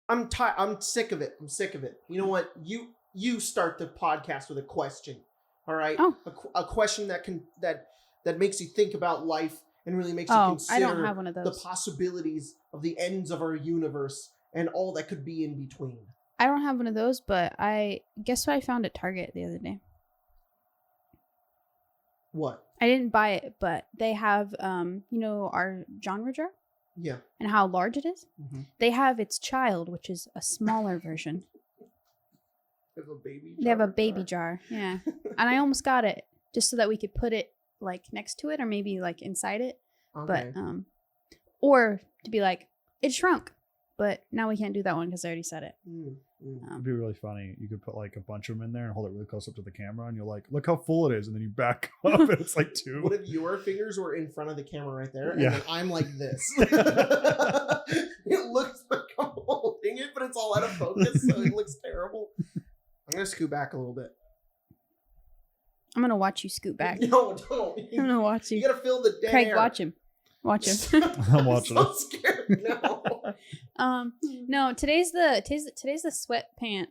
I'm sick of it. I'm sick of it. You know what? You start the podcast with a question. All right? Oh. A question that makes you think about life and really makes you consider I don't have one of those. the possibilities of the ends of our universe and all that could be in between. I don't have one of those, but I guess what I found at Target the other day. What? I didn't buy it, but they have, our genre jar? Yeah. And how large it is? Mm-hmm. They have its child, which is a smaller version. They have a baby jar. They have a baby jar, yeah. And I almost got it just so that we could put it like next to it or maybe like inside it. Okay. But or to be like, it shrunk. But now we can't do that one because I already said it. It'd be really funny. You could put like a bunch of them in there and hold it really close up to the camera, and you're like, "Look how full it is," and then you back up, and it's like 2. What if your fingers were in front of the camera right there, and Yeah. then I'm like this? It looks like I'm holding it, but it's all out of focus, so it looks terrible. I'm gonna scoot back a little bit. I'm gonna watch you scoot back. No, don't. I'm gonna watch you. You gotta fill the dead Craig, air. watch him. Watch him. I'm watching I'm it. so scared now. No, today's the sweatpant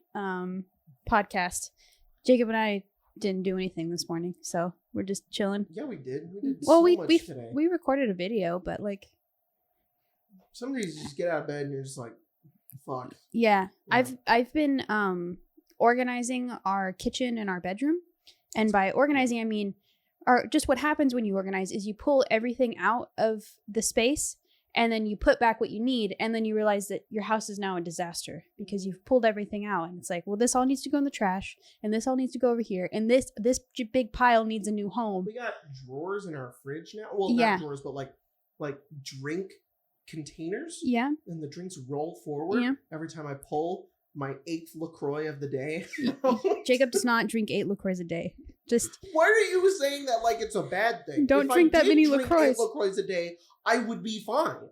podcast. Jacob and I didn't do anything this morning, so we're just chilling. Yeah, we did. We did Well, so much today. we recorded a video, but like, Some days you just get out of bed and you're just like, fuck. yeah. Yeah. I've been organizing our kitchen and our bedroom, and by organizing I mean, just what happens when you organize is you pull everything out of the space. And then you put back what you need, and then you realize that your house is now a disaster because you've pulled everything out. And it's like, well, this all needs to go in the trash, and this all needs to go over here, and this big pile needs a new home. We got drawers in our fridge now. Well, Yeah. not drawers, but like drink containers. Yeah, And the drinks roll forward Yeah. every time I pull my 8th LaCroix of the day. Jacob does not drink 8 LaCroix a day. Just Why are you saying that like it's a bad thing? Don't If drink I that did many drink LaCroix. 8 LaCroix a day, I would be fine.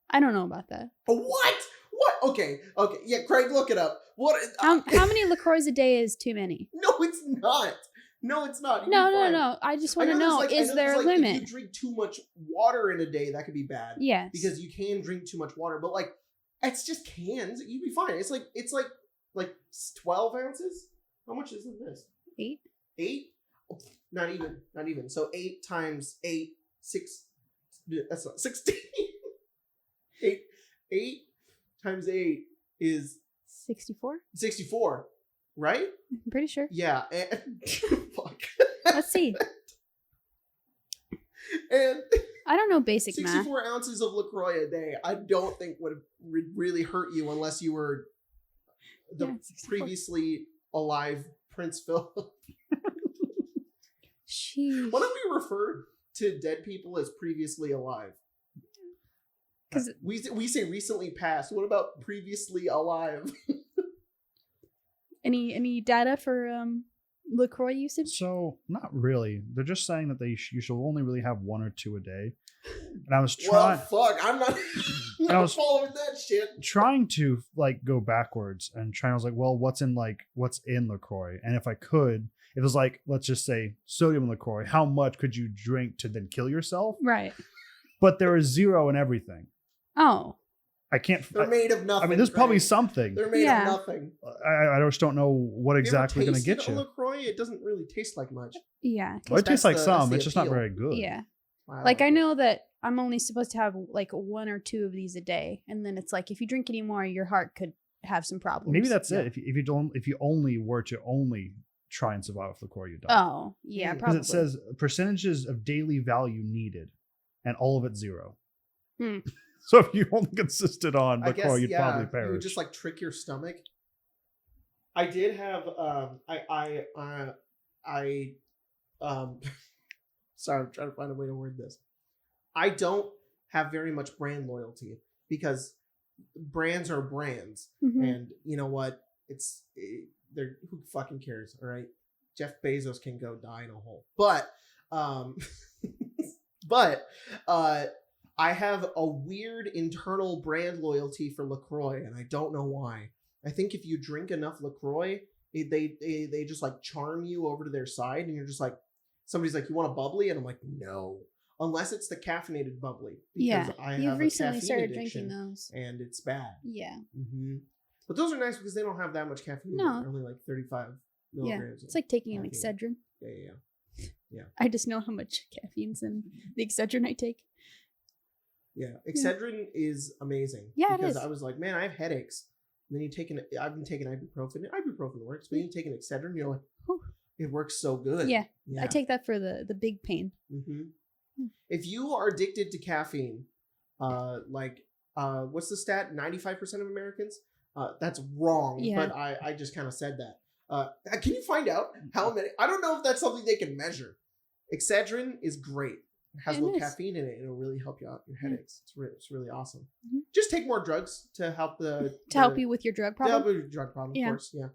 I don't know about that. What? What? Okay. Yeah, Craig, look it up. What? How many LaCroix a day is too many? No, it's not. No, it's not. You'd be No. fine. I just I want to there's, know, like- I is know there a there's, like, limit? If you drink too much water in a day, that could be bad. Yes. Because you can drink too much water, but like it's just cans. You'd be fine. It's like 12 ounces. How much is this? 8? 8? Oh, not even. So 8 times 8, 6. That's not 16. 8 times 8 is 64? 64, right? I'm pretty sure. Yeah. And fuck. Let's see. And I don't know basic 64 math. ounces of LaCroix a day, I don't think would really hurt you unless you were the Yeah, 64. previously alive Prince Philip. Sheesh. Why don't we refer to dead people as previously alive? 'Cause- we say recently passed. What about previously alive? Any data for LaCroix usage? So not really. They're just saying that you should only really have 1 or 2 a day. And I was Well, trying fuck, I'm not, not following that shit. trying to like go backwards and I was like, well, what's in LaCroix? And if I could, if it was like, let's just say sodium LaCroix, how much could you drink to then kill yourself? Right. But there is 0 in everything. Oh. I can't. They're made of nothing. I mean, there's probably Craig. something. They're made Yeah. of nothing. I just don't know what exactly going to get you. LaCroix, it doesn't really taste like much. Yeah. Well, it tastes that's like the- some. that's the It's just not appeal. very good. Yeah. Wow. Like I know that I'm only supposed to have like 1 or 2 of these a day, and then it's like if you drink any more, your heart could have some problems. Maybe that's Yeah. it. If you only were to only try and survive with LaCroix, you die. Oh, yeah, Mm. 'Cause probably. Because it says percentages of daily value needed, and all of it 0. Hmm. So if you only consisted on I LaCroix, guess, you'd yeah, probably you perish. would just like trick your stomach. I did have sorry, I'm trying to find a way to word this. I don't have very much brand loyalty because brands are brands, Mhm. and you know what? They're who fucking cares, all right? Jeff Bezos can go die in a hole, but I have a weird internal brand loyalty for LaCroix, and I don't know why. I think if you drink enough LaCroix, they just like charm you over to their side, and you're just like, somebody's like, you want a bubbly? And I'm like, no. unless it's the caffeinated bubbly. Yeah, I you've have recently a caffeine started addiction, drinking those. and it's bad. Yeah. Mm-hmm. But those are nice because they don't have that much caffeine. No. They're only like 35 Yeah, milligrams. it's like taking an caffeine. Excedrin. Yeah. I just know how much caffeine's in the Excedrin I take. Yeah. Excedrin is amazing. Yeah, it because is. I was like, man, I have headaches. And then I've been taking ibuprofen. Ibuprofen works, but then you take an Excedrin, you're like, Whew. it works so good. Yeah. I take that for the big pain. Mm-hmm. If you are addicted to caffeine, what's the stat? 95% of Americans? That's wrong, Yeah. but I just kind of said that. Can you find out how many? I don't know if that's something they can measure. Excedrin is great. It has a little caffeine in it. It'll really help you out your headaches. It's really awesome. Mm-hmm. Just take more drugs to help help you with your drug problem. To help with your drug problem, of course. Yeah.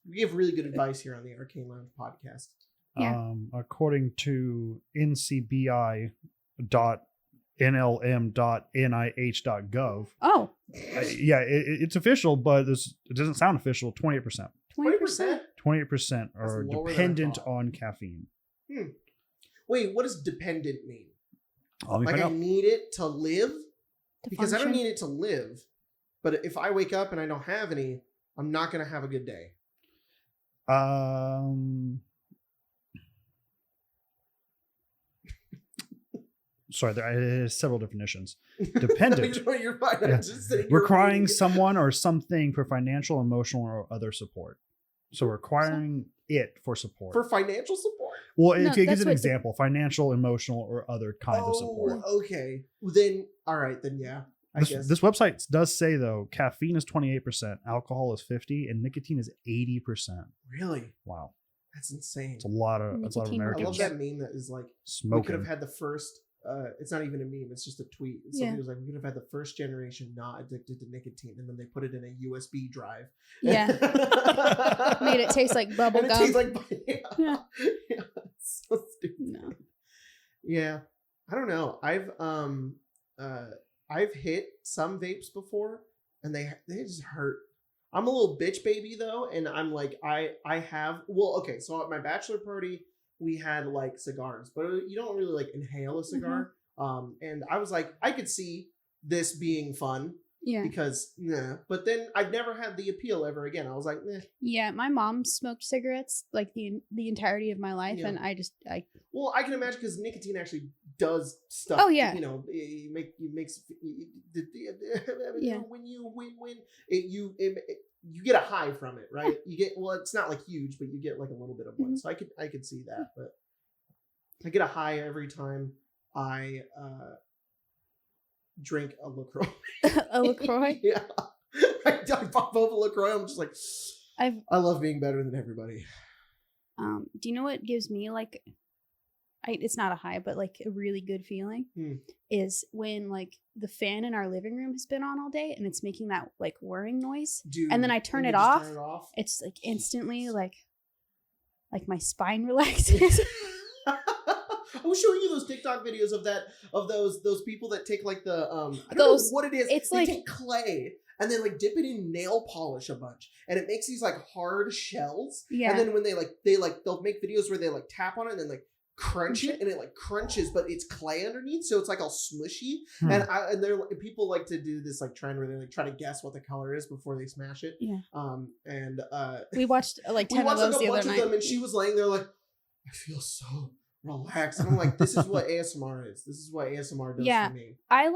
We give really good advice here on the Arcane Lounge podcast. Yeah. According to ncbi.nlm.nih.gov. Oh. It's official, but it doesn't sound official. 28%. 20%? 28% are dependent on caffeine. Wait, what does dependent mean? Like I need it to live? Because function? I don't need it to live. But if I wake up and I don't have any, I'm not going to have a good day. Sorry, there are several definitions. Dependent. You're fine. Yeah. I'm just saying Requiring someone or something for financial, emotional, or other support. So requiring it for support. For financial support? Well, No, it gives that's an what example. Financial, emotional, or other kinds of support. Okay. Well, then, all right, then yeah. I guess. This website does say, though, caffeine is 28%, alcohol is 50%, and nicotine is 80%. Really? Wow. That's insane. It's a lot of Nicotine I Americans love that meme that is like, smoking. we could have had the first, it's not even a meme, it's just a tweet. Somebody was like, we could have had the first generation not addicted to nicotine, and then they put it in a USB drive. Yeah. Made it taste like bubble And it gum. tastes like, Yeah. It's so stupid. No. Yeah. I don't know. I've hit some vapes before, and they just hurt. I'm a little bitch baby though, and I'm like okay, so at my bachelor party we had like cigars, but you don't really like inhale a cigar. And I was like, I could see this being fun. Yeah. Because but then I've never had the appeal ever again. I was like, Yeah, my mom smoked cigarettes like the entirety of my life, and I well, I can imagine because nicotine actually does stuff. Oh, yeah. You know, it makes Yeah. when you get a high from it, right? You get, well, it's not like huge, but you get like a little bit of one. So I could see that, but I get a high every time I drink a LaCroix. a LaCroix. Yeah. I pop open LaCroix. I'm just like, I love being better than everybody. Do you know what gives me like, it's not a high, but like a really good feeling is when like the fan in our living room has been on all day and it's making that like whirring noise. And then I turn it off. It's like instantly like my spine relaxes. I was showing you those TikTok videos of those people that take like the I don't know what it is. It's they like take clay and then like dip it in nail polish a bunch, and it makes these like hard shells. Yeah. And then when they'll make videos where they like tap on it and then like crunch it, and it like crunches, but it's clay underneath, so it's like all smushy. And people like to do this like trend where they like try to guess what the color is before they smash it. Yeah. We watched like 10 of those the other night. and she was laying there like, I feel so relaxed. And I'm like, this is what ASMR is. This is what ASMR does for me. I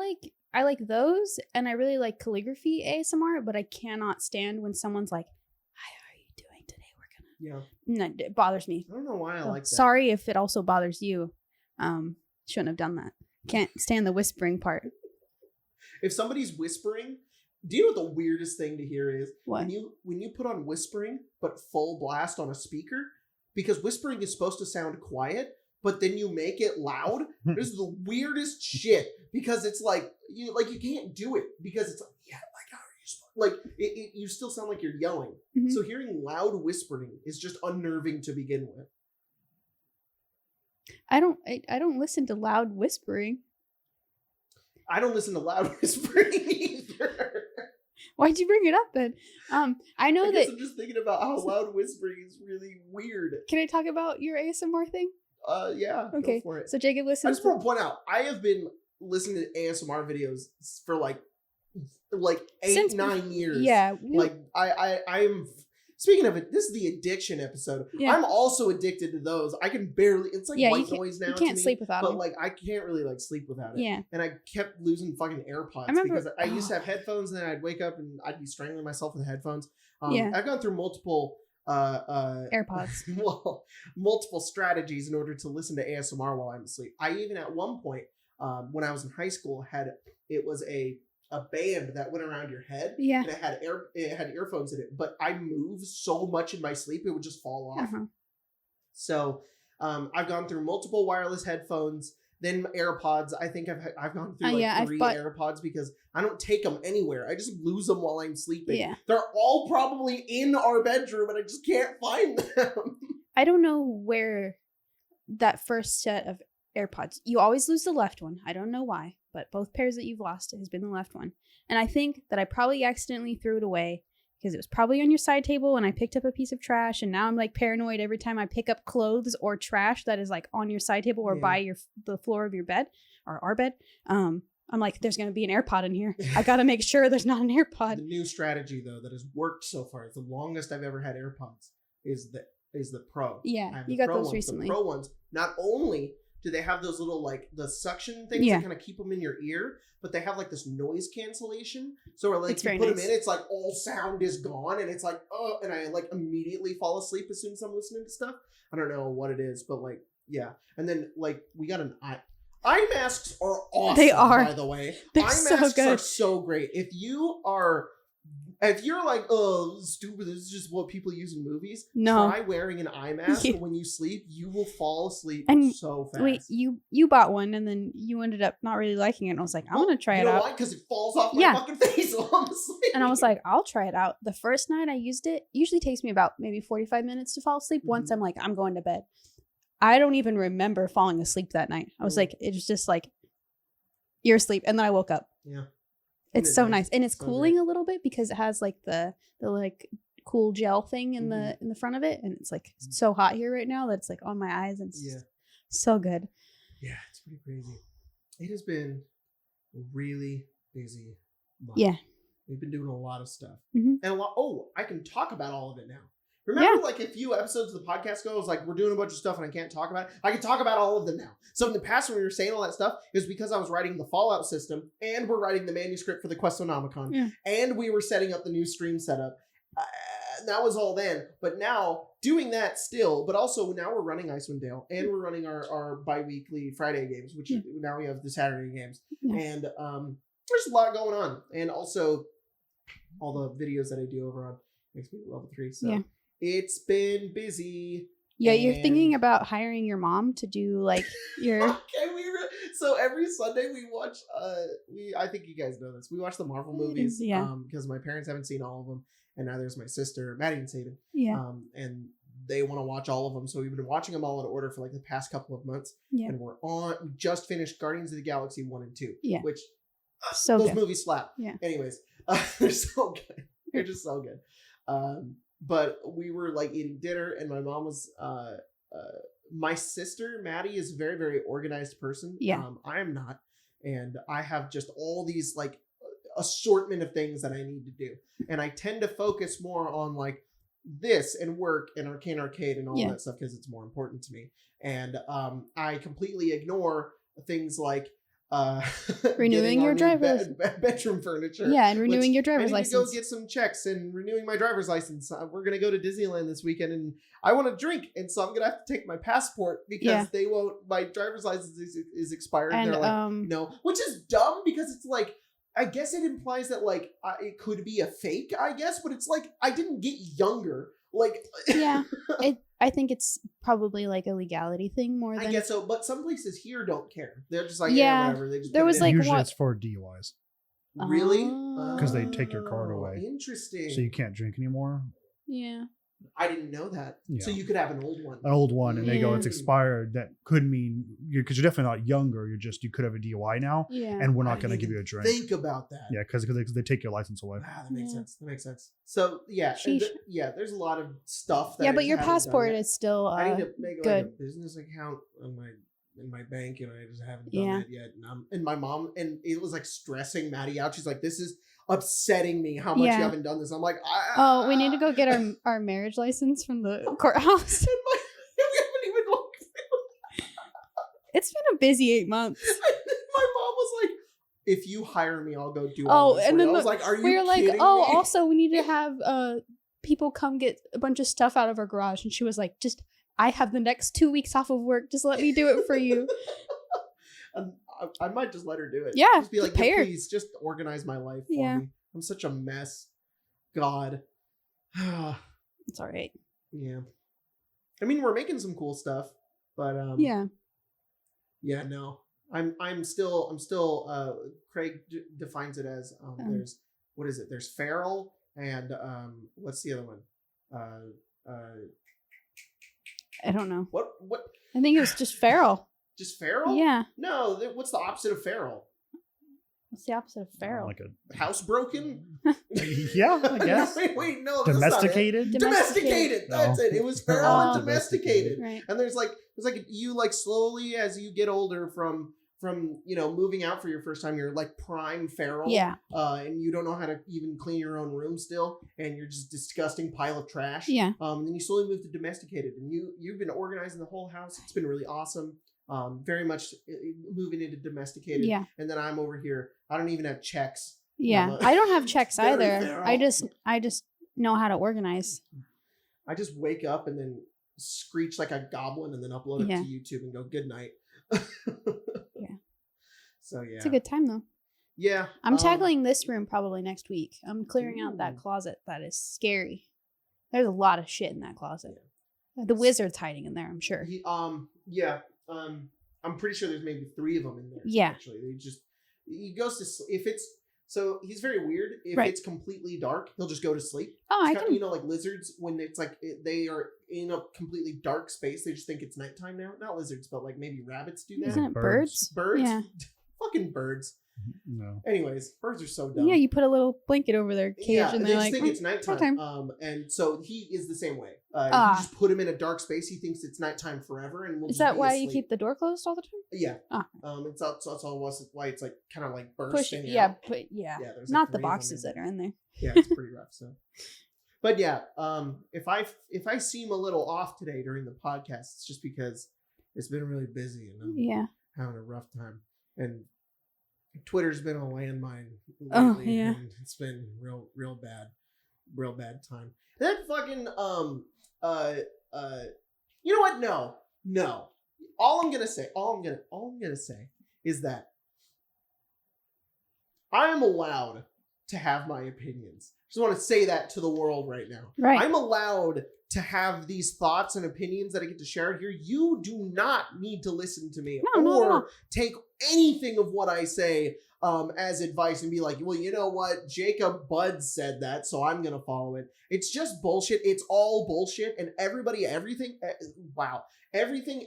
like those, and I really like calligraphy ASMR, but I cannot stand when someone's like, how are you doing today? We're gonna no, it bothers me. I don't know why I like that. Sorry if it also bothers you. Shouldn't have done that. Can't stand the whispering part. If somebody's whispering, do you know what the weirdest thing to hear is? What? When you put on whispering but full blast on a speaker, because whispering is supposed to sound quiet, but then you make it loud. This is the weirdest shit, because it's like you can't do it because it's like, how are you supposed, like you still sound like you're yelling. Mm-hmm. So hearing loud whispering is just unnerving to begin with. I don't listen to loud whispering. I don't listen to loud whispering either. Why'd you bring it up then? I guess I'm just thinking about how loud whispering is really weird. Can I talk about your ASMR thing? yeah, Okay. go for it. So Jacob I listens. just want to point out, I have been listening to ASMR videos for like 8-9 years. Yeah. Like I'm speaking of it, this is the addiction episode. Yeah. I'm also addicted to those. I can barely, it's like white noise now. You can't to me, sleep without but them. like I can't really like sleep without it. Yeah. And I kept losing fucking AirPods because I used to have headphones and then I'd wake up and I'd be strangling myself with the headphones. Yeah. I've gone through multiple AirPods. well, multiple strategies in order to listen to ASMR while I'm asleep. I even at one point when I was in high school it was a band that went around your head. Yeah. And it had earphones in it, but I moved so much in my sleep it would just fall off. So I've gone through multiple wireless headphones, then AirPods. I think I've gone through three AirPods because I don't take them anywhere. I just lose them while I'm sleeping. Yeah. They're all probably in our bedroom and I just can't find them. I don't know where that first set of AirPods. You always lose the left one. I don't know why, but both pairs that you've lost has been the left one. And I think that I probably accidentally threw it away because it was probably on your side table and I picked up a piece of trash, and now I'm like paranoid every time I pick up clothes or trash that is like on your side table or by the floor of your bed or our bed. I'm like, there's going to be an AirPod in here. I got to make sure there's not an AirPod. The new strategy though that has worked so far, the longest I've ever had AirPods is the Pro. Yeah, you got those recently. The Pro ones, not only do they have those little like the suction things that kind of keep them in your ear, but they have like this noise cancellation. So like you put them in, it's like all sound is gone, and it's like and I like immediately fall asleep as soon as I'm listening to stuff. I don't know what it is, but like yeah. And then like we got an eye masks are awesome. They are, by the way. They're eye so masks good. are so great. If you're like, oh, stupid, this is just what people use in movies. No. Try wearing an eye mask when you sleep. You will fall asleep so fast. Wait, you bought one and then you ended up not really liking it. And I was like, I'm going to try it out. You know why? Because it falls off my fucking face while I'm asleep. And I was like, I'll try it out. The first night I used it, usually takes me about maybe 45 minutes to fall asleep. Once I'm like, I'm going to bed. I don't even remember falling asleep that night. I was like, it was just like, you're asleep. And then I woke up. Yeah. It's so nice. And it's cooling a little bit because it has like the like cool gel thing in the front of it. And it's like so hot here right now that it's like on my eyes and it's so good. Yeah, it's pretty crazy. It has been a really busy month. Yeah. We've been doing a lot of stuff. And I can talk about all of it now. Remember like a few episodes of the podcast ago, it was like, we're doing a bunch of stuff and I can't talk about it. I can talk about all of them now. So in the past when we were saying all that stuff, it was because I was writing the Fallout system and we're writing the manuscript for the Questonomicon and we were setting up the new stream setup. That was all then. But now doing that still, but also now we're running Icewind Dale and we're running our bi-weekly Friday games, which now we have the Saturday games. And there's a lot going on. And also all the videos that I do over on Makes Me Level 3. So it's been busy. Yeah, you're thinking about hiring your mom to do like your. So every Sunday we watch. I think you guys know this. We watch the Marvel movies. Because my parents haven't seen all of them, and now there's my sister Maddie and Saban. And they want to watch all of them, so we've been watching them all in order for like the past couple of months. And we just finished Guardians of the Galaxy 1 and 2. Which those movies slap. Anyways, they're so good. They're just so good. But we were like eating dinner and my mom was my sister Maddie is a very, very organized person. I am not, and I have just all these like assortment of things that I need to do, and I tend to focus more on like this and work and Arcane Arcade and all that stuff because it's more important to me, and I completely ignore things like renewing your driver's bedroom furniture. And renewing your driver's license. I need to go get some checks and renewing my driver's license. We're going to go to Disneyland this weekend and I want to drink. And so I'm going to have to take my passport because they won't, my driver's license is expired. And they're like, no, which is dumb because it's like, I guess it implies that like it could be a fake, I guess, but it's like, I didn't get younger. Like, I think it's probably like a legality thing more than. I guess so, but some places here don't care. They're just like, whatever. They just there was like usually it's for DUIs. Really? Because they take your card away. Interesting. So you can't drink anymore. Yeah. I didn't know that. Yeah. So you could have an old one. An old one, and they go, it's Yeah. expired. That could mean because you're definitely not younger. You could have a DUI now, Yeah. and we're I not going to didn't give you a even drink. Think about that. Yeah, because they take your license away. Wow, that makes Yeah. sense. That makes sense. So yeah, Sheesh. There's a lot of stuff. That Yeah, I but just your haven't done passport yet. is still I need to make like good. a business account on in my bank, and I just haven't done Yeah. that yet. And my mom, and it was like stressing Maddie out. She's like, "This is upsetting me how much Yeah. you haven't done this." I'm like, Oh, we need to go get our marriage license from the courthouse. we haven't even looked. It's been a busy 8 months. My mom was like, "If you hire me, I'll go do." Oh, all this and for you." then I was like, "Are you?" we were like, kidding oh, me?" also we need to have people come get a bunch of stuff out of our garage. And she was like, I have the next 2 weeks off of work. Just let me do it for you. And I might just let her do it. Yeah, just be like, just pay her. please, just organize my life for Yeah. me. I'm such a mess. God. It's all right. Yeah. I mean, we're making some cool stuff, but Yeah. yeah, no. I'm still Craig defines it as there's what is it? There's feral and what's the other one? I don't know. What I think it was just feral. just feral? Yeah. No, what's the opposite of feral? What's the opposite of feral? Like Housebroken? yeah, I guess. wait, no, that's not it. Domesticated. Domesticated. That's No. it. It was feral and Oh. domesticated. Right. And there's like you like slowly as you get older from moving out for your first time, you're like prime feral. Yeah. And you don't know how to even clean your own room still, and you're just a disgusting pile of trash. Yeah. Then you slowly move to domesticated, and you've been organizing the whole house. It's been really awesome. Very much moving into domesticated. Yeah. And then I'm over here. I don't even have checks. Yeah. I don't have checks Very either. feral. I just know how to organize. I just wake up and then screech like a goblin and then upload it Yeah. to YouTube and go good night. Yeah. So yeah. It's a good time though. Yeah. I'm tackling this room probably next week. I'm clearing out that Ooh. closet. That is scary. There's a lot of shit in that closet. The wizard's hiding in there, I'm sure. Yeah. I'm pretty sure there's maybe 3 of them in there. Yeah. Actually, he goes to if it's so he's very weird. If Right. it's completely dark, he'll just go to sleep. Oh, I It's kinda, can. you know, like lizards when it's like they are in a completely dark space, they just think it's nighttime now. Not lizards, but like maybe rabbits do that. Isn't it Birds. birds? Birds. Yeah. Fucking birds. No. Anyways, birds are so dumb. Yeah, you put a little blanket over their cage Yeah, and they they're just like, think "Oh, it's nighttime. nighttime." And so he is the same way. Ah. You just put him in a dark space. He thinks it's nighttime forever, and will Is just that be why asleep. you keep the door closed all the time? Yeah. Ah. It's also why it's like kind of like Push bursting. it. Yeah, out. but yeah. Yeah, there's like Not the 3 of them boxes in that are in there. Yeah, it's pretty rough. So, but yeah, if I seem a little off today during the podcast, it's just because it's been really busy and I'm Yeah. having a rough time. And Twitter's been a landmine lately. Oh, yeah. And it's been real bad time. That fucking you know what? No. All I'm gonna say is that I am allowed to have my opinions. Just want to say that to the world right now. Right. I'm allowed to have these thoughts and opinions that I get to share here. You do not need to listen to me No, not at or all. take anything of what I say as advice and be like, well, you know what? Jacob Budd said that, so I'm going to follow it. It's just bullshit. It's all bullshit. And everything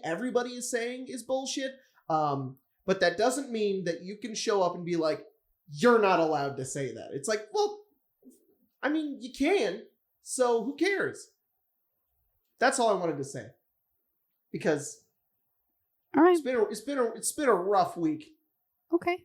everybody is saying is bullshit. But that doesn't mean that you can show up and be like, you're not allowed to say that. It's like, well, I mean, you can. So who cares? That's all I wanted to say. Because All right. it's been a rough week. Okay.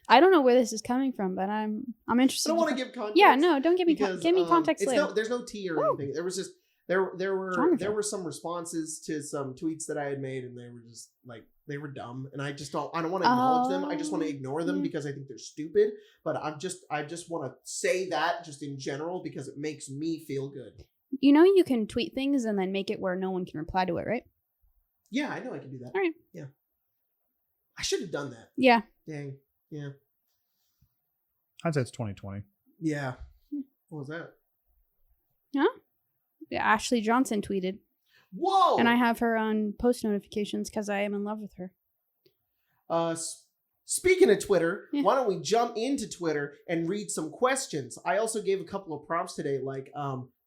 I don't know where this is coming from, but I'm I interested. don't to want to fi- give context. Yeah, no, don't give me because, give me context it's later. there's no tea or Oh. anything. There was just there wrong with there you? were some responses to some tweets that I had made, and they were just like they were dumb, and I don't want to acknowledge them. I just want to ignore them yeah. because I think they're stupid. But I just want to say that just in general because it makes me feel good. You know, you can tweet things and then make it where no one can reply to it, right? Yeah, I know I can do that. All right. Yeah, I should have done that. Yeah. Dang. Yeah. I'd say it's 2020. Yeah. What was that? Yeah, Ashley Johnson tweeted, Whoa! and I have her on post notifications because I am in love with her. Speaking of Twitter, Yeah. why don't we jump into Twitter and read some questions? I also gave a couple of prompts today, like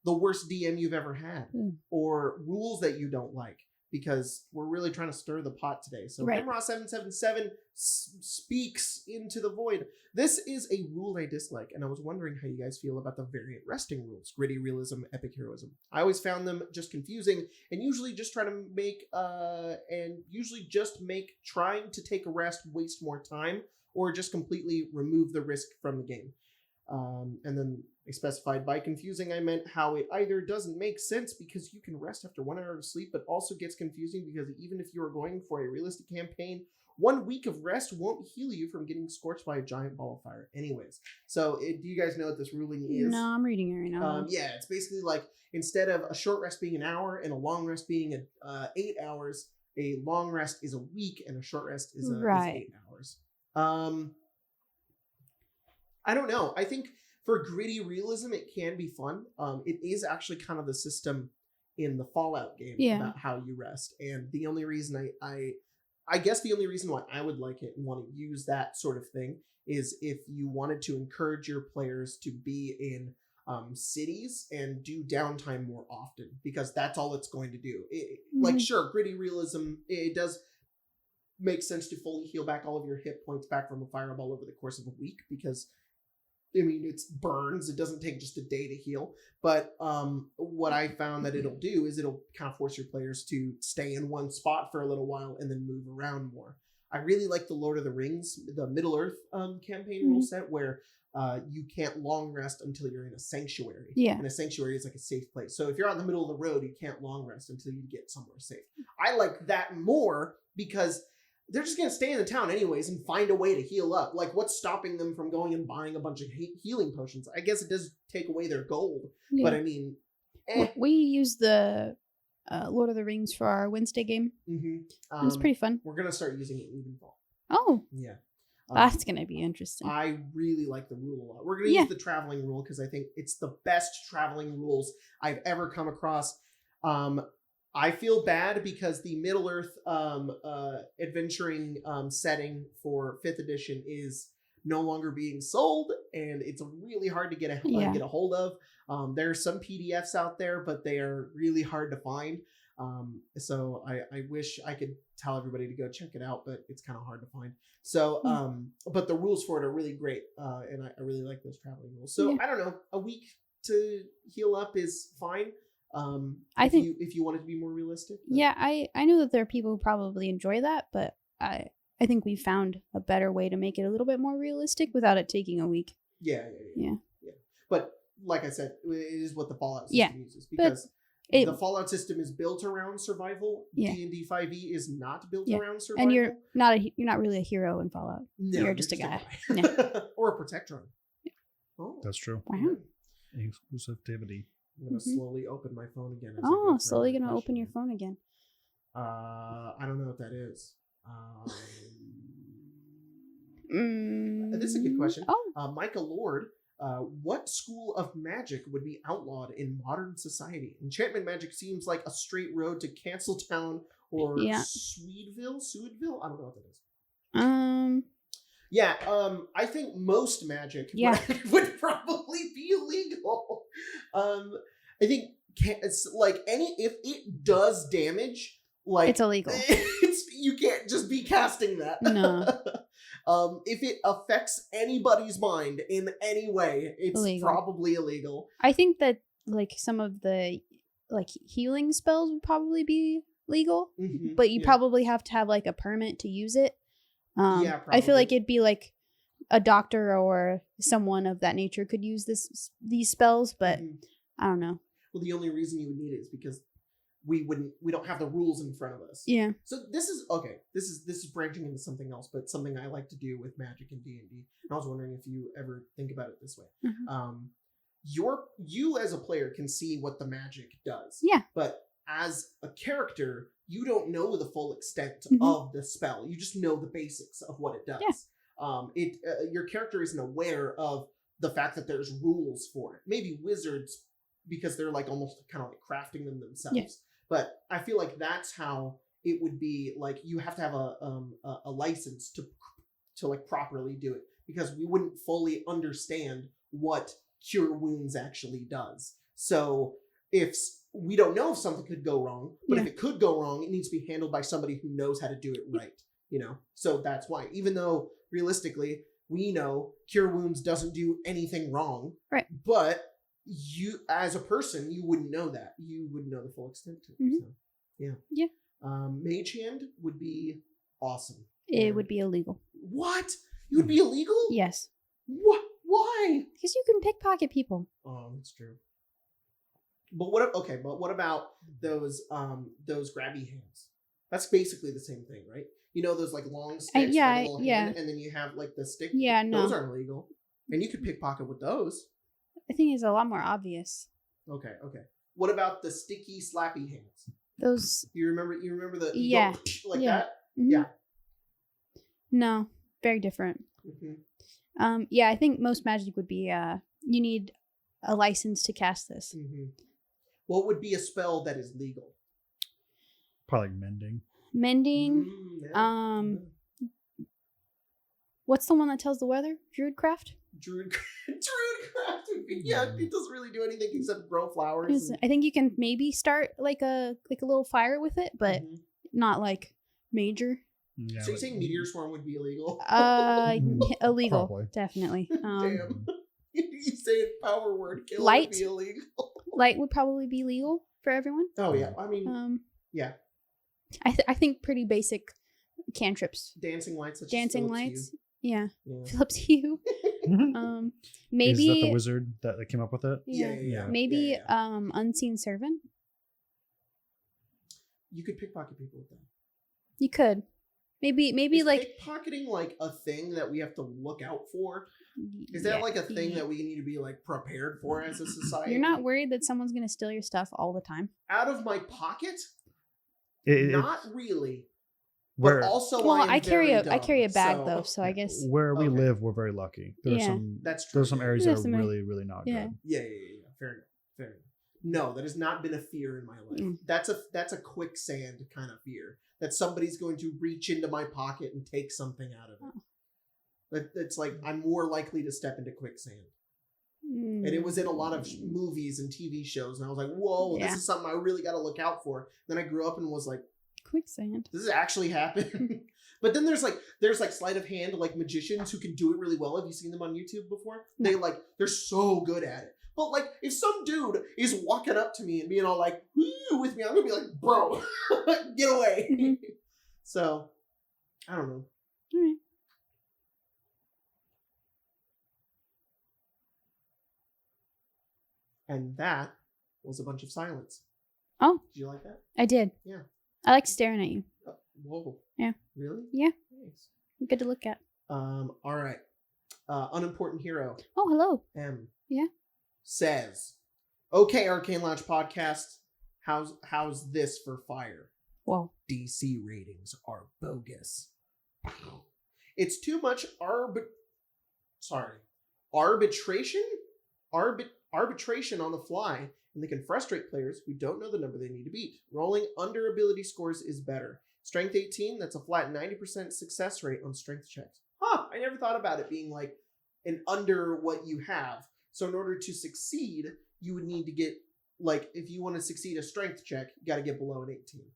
the worst DM you've ever had, Mm. or rules that you don't like, because we're really trying to stir the pot today. So Right. Imra777 speaks into the void. This is a rule I dislike, and I was wondering how you guys feel about the variant resting rules: gritty realism, epic heroism. I always found them just confusing, and usually just try to make trying to take a rest waste more time, or just completely remove the risk from the game. And then I specified by confusing, I meant how it either doesn't make sense because you can rest after 1 hour of sleep, but also gets confusing because even if you are going for a realistic campaign, 1 week of rest won't heal you from getting scorched by a giant ball of fire. Anyways, so do you guys know what this ruling is? No, I'm reading it right now. Yeah, it's basically like, instead of a short rest being an hour and a long rest being 8 hours, a long rest is a week and a short rest is 8 hours. I don't know. I think for gritty realism, it can be fun. It is actually kind of the system in the Fallout game about how you rest. And the only reason I guess the only reason why I would like it and want to use that sort of thing is if you wanted to encourage your players to be in cities and do downtime more often, because that's all it's going to do. Like, sure, gritty realism, it does make sense to fully heal back all of your hit points back from a fireball over the course of a week, because I mean, it's burns. It doesn't take just a day to heal. But what I found that it'll do is it'll kind of force your players to stay in one spot for a little while and then move around more. I really like the Lord of the Rings, the Middle Earth campaign rule set, where you can't long rest until you're in a sanctuary. Yeah. And a sanctuary is like a safe place. So if you're out in the middle of the road, you can't long rest until you get somewhere safe. I like that more because they're just going to stay in the town anyways and find a way to heal up. Like, what's stopping them from going and buying a bunch of healing potions? I guess it does take away their gold, but I mean... We use the Lord of the Rings for our Wednesday game. Mm-hmm. It's pretty fun. We're going to start using it in Evenfall. Oh. Yeah. That's going to be interesting. I really like the rule a lot. We're going to use the traveling rule because I think it's the best traveling rules I've ever come across. I feel bad because the Middle Earth adventuring setting for 5th edition is no longer being sold, and it's really hard to get a hold of. There are some PDFs out there, but they are really hard to find. So I wish I could tell everybody to go check it out, but it's kind of hard to find. So, but the rules for it are really great, and I really like those traveling rules. So I don't know, a week to heal up is fine. I think if you want it to be more realistic. I know that there are people who probably enjoy that, but I think we found a better way to make it a little bit more realistic without it taking a week. Yeah. But like I said, it is what the Fallout system uses, because the Fallout system is built around survival. D&D 5e is not built around survival. And you're not really a hero in Fallout. No, you're just a guy. Or a protectron. Yeah. Oh, that's true. Wow. Exclusivity. I'm going to slowly open my phone again. Slowly going to open your phone again. I don't know what that is. This is a good question. Micah Lord, what school of magic would be outlawed in modern society? Enchantment magic seems like a straight road to Canceltown or Swedeville? I don't know what that is. I think most magic would probably be illegal. I think it's like if it does damage, like it's illegal. You can't just be casting that. No. If it affects anybody's mind in any way, it's probably illegal. I think that like some of the like healing spells would probably be legal, but you probably have to have like a permit to use it. I feel like it'd be like a doctor or someone of that nature could use these spells, but I don't know. Well, the only reason you would need it is because we don't have the rules in front of us. Yeah. So this is branching into something else, but something I like to do with magic and D&D. And I was wondering if you ever think about it this way. You as a player can see what the magic does. Yeah. But as a character, you don't know the full extent of the spell. You just know the basics of what it does. Yeah. Your character isn't aware of the fact that there's rules for it. Maybe wizards, because they're like almost kind of like crafting them themselves. Yeah. But I feel like that's how it would be. Like you have to have a license to like properly do it, because we wouldn't fully understand what cure wounds actually does. So we don't know if something could go wrong, but if it could go wrong, it needs to be handled by somebody who knows how to do it right. So that's why, even though realistically we know Cure Wounds doesn't do anything wrong, right? But you, as a person, you wouldn't know that. You wouldn't know the full extent to it. So, yeah. Mage Hand would be awesome. It would be illegal. What? It would be illegal? Yes. What? Why? Because you can pickpocket people. Oh, that's true. But what about those grabby hands? That's basically the same thing, right? Those like long sticks, with a little hand, and then you have like the stick. Yeah, no. Those aren't illegal. And you could pickpocket with those. I think it's a lot more obvious. Okay. What about the sticky slappy hands? Those. You remember the yeah, like yeah. that? Mm-hmm. Yeah. No, very different. Mm-hmm. Yeah, I think most magic would be you need a license to cast this. Mm-hmm. What would be a spell that is legal? Probably mending. Mending. What's the one that tells the weather? Druidcraft? Druidcraft. Yeah, it doesn't really do anything except grow flowers. I think you can maybe start like a little fire with it, but not like major. Yeah, so you're saying Meteor Swarm would be illegal? Illegal, Probably. Definitely. Damn. You say a power word. Kill light would be illegal. Light would probably be legal for everyone. Oh yeah, I mean, yeah. I think pretty basic cantrips. Dancing lights. Dancing lights. Yeah. Yeah. Phillips Hue. Maybe is that the wizard that came up with it? Yeah. Maybe Unseen Servant. You could pickpocket people with that. You could. Maybe is like pickpocketing like a thing that we have to look out for? Is that like a thing that we need to be like prepared for as a society? You're not worried that someone's going to steal your stuff all the time? Out of my pocket? Not really. Where, but also, I carry a bag though, so I guess where we live, we're very lucky. There's some areas that are really, really not good. Yeah. Fair enough. No, that has not been a fear in my life. That's a quicksand kind of fear. That somebody's going to reach into my pocket and take something out of it. It's like I'm more likely to step into quicksand. And it was in a lot of movies and TV shows, and I was like, "Whoa, this is something I really got to look out for." Then I grew up and was like, "Quicksand? Does this actually happen?" But then there's sleight of hand like magicians who can do it really well. Have you seen them on YouTube before? No. They're so good at it. But like, if some dude is walking up to me and being all like, "Woo," with me, I'm gonna be like, "Bro, get away." Mm-hmm. So, I don't know. All right. And that was a bunch of silence. Oh. Did you like that? I did. Yeah. I like staring at you. Whoa. Yeah. Really? Yeah. Nice. Good to look at. All right. Unimportant Hero. Oh, hello. M. Yeah. Says, okay, Arcane Lounge Podcast, how's this for fire? Whoa. DC ratings are bogus. It's too much arbitration on the fly, and they can frustrate players who don't know the number they need to beat. Rolling under ability scores is better. Strength 18, that's a flat 90% success rate on strength checks. I never thought about it being like an under what you have. So in order to succeed, you would need to get, like, if you want to succeed a strength check, you got to get below an 18.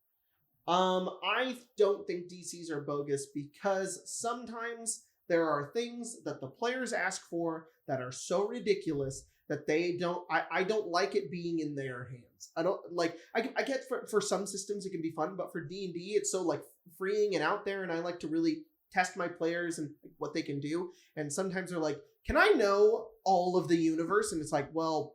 I don't think DCs are bogus because sometimes there are things that the players ask for that are so ridiculous that I don't like it being in their hands. I don't like, I get for some systems it can be fun, but for D&D it's so like freeing and out there, and I like to really test my players and what they can do. And sometimes they're like, can I know all of the universe? And it's like, well,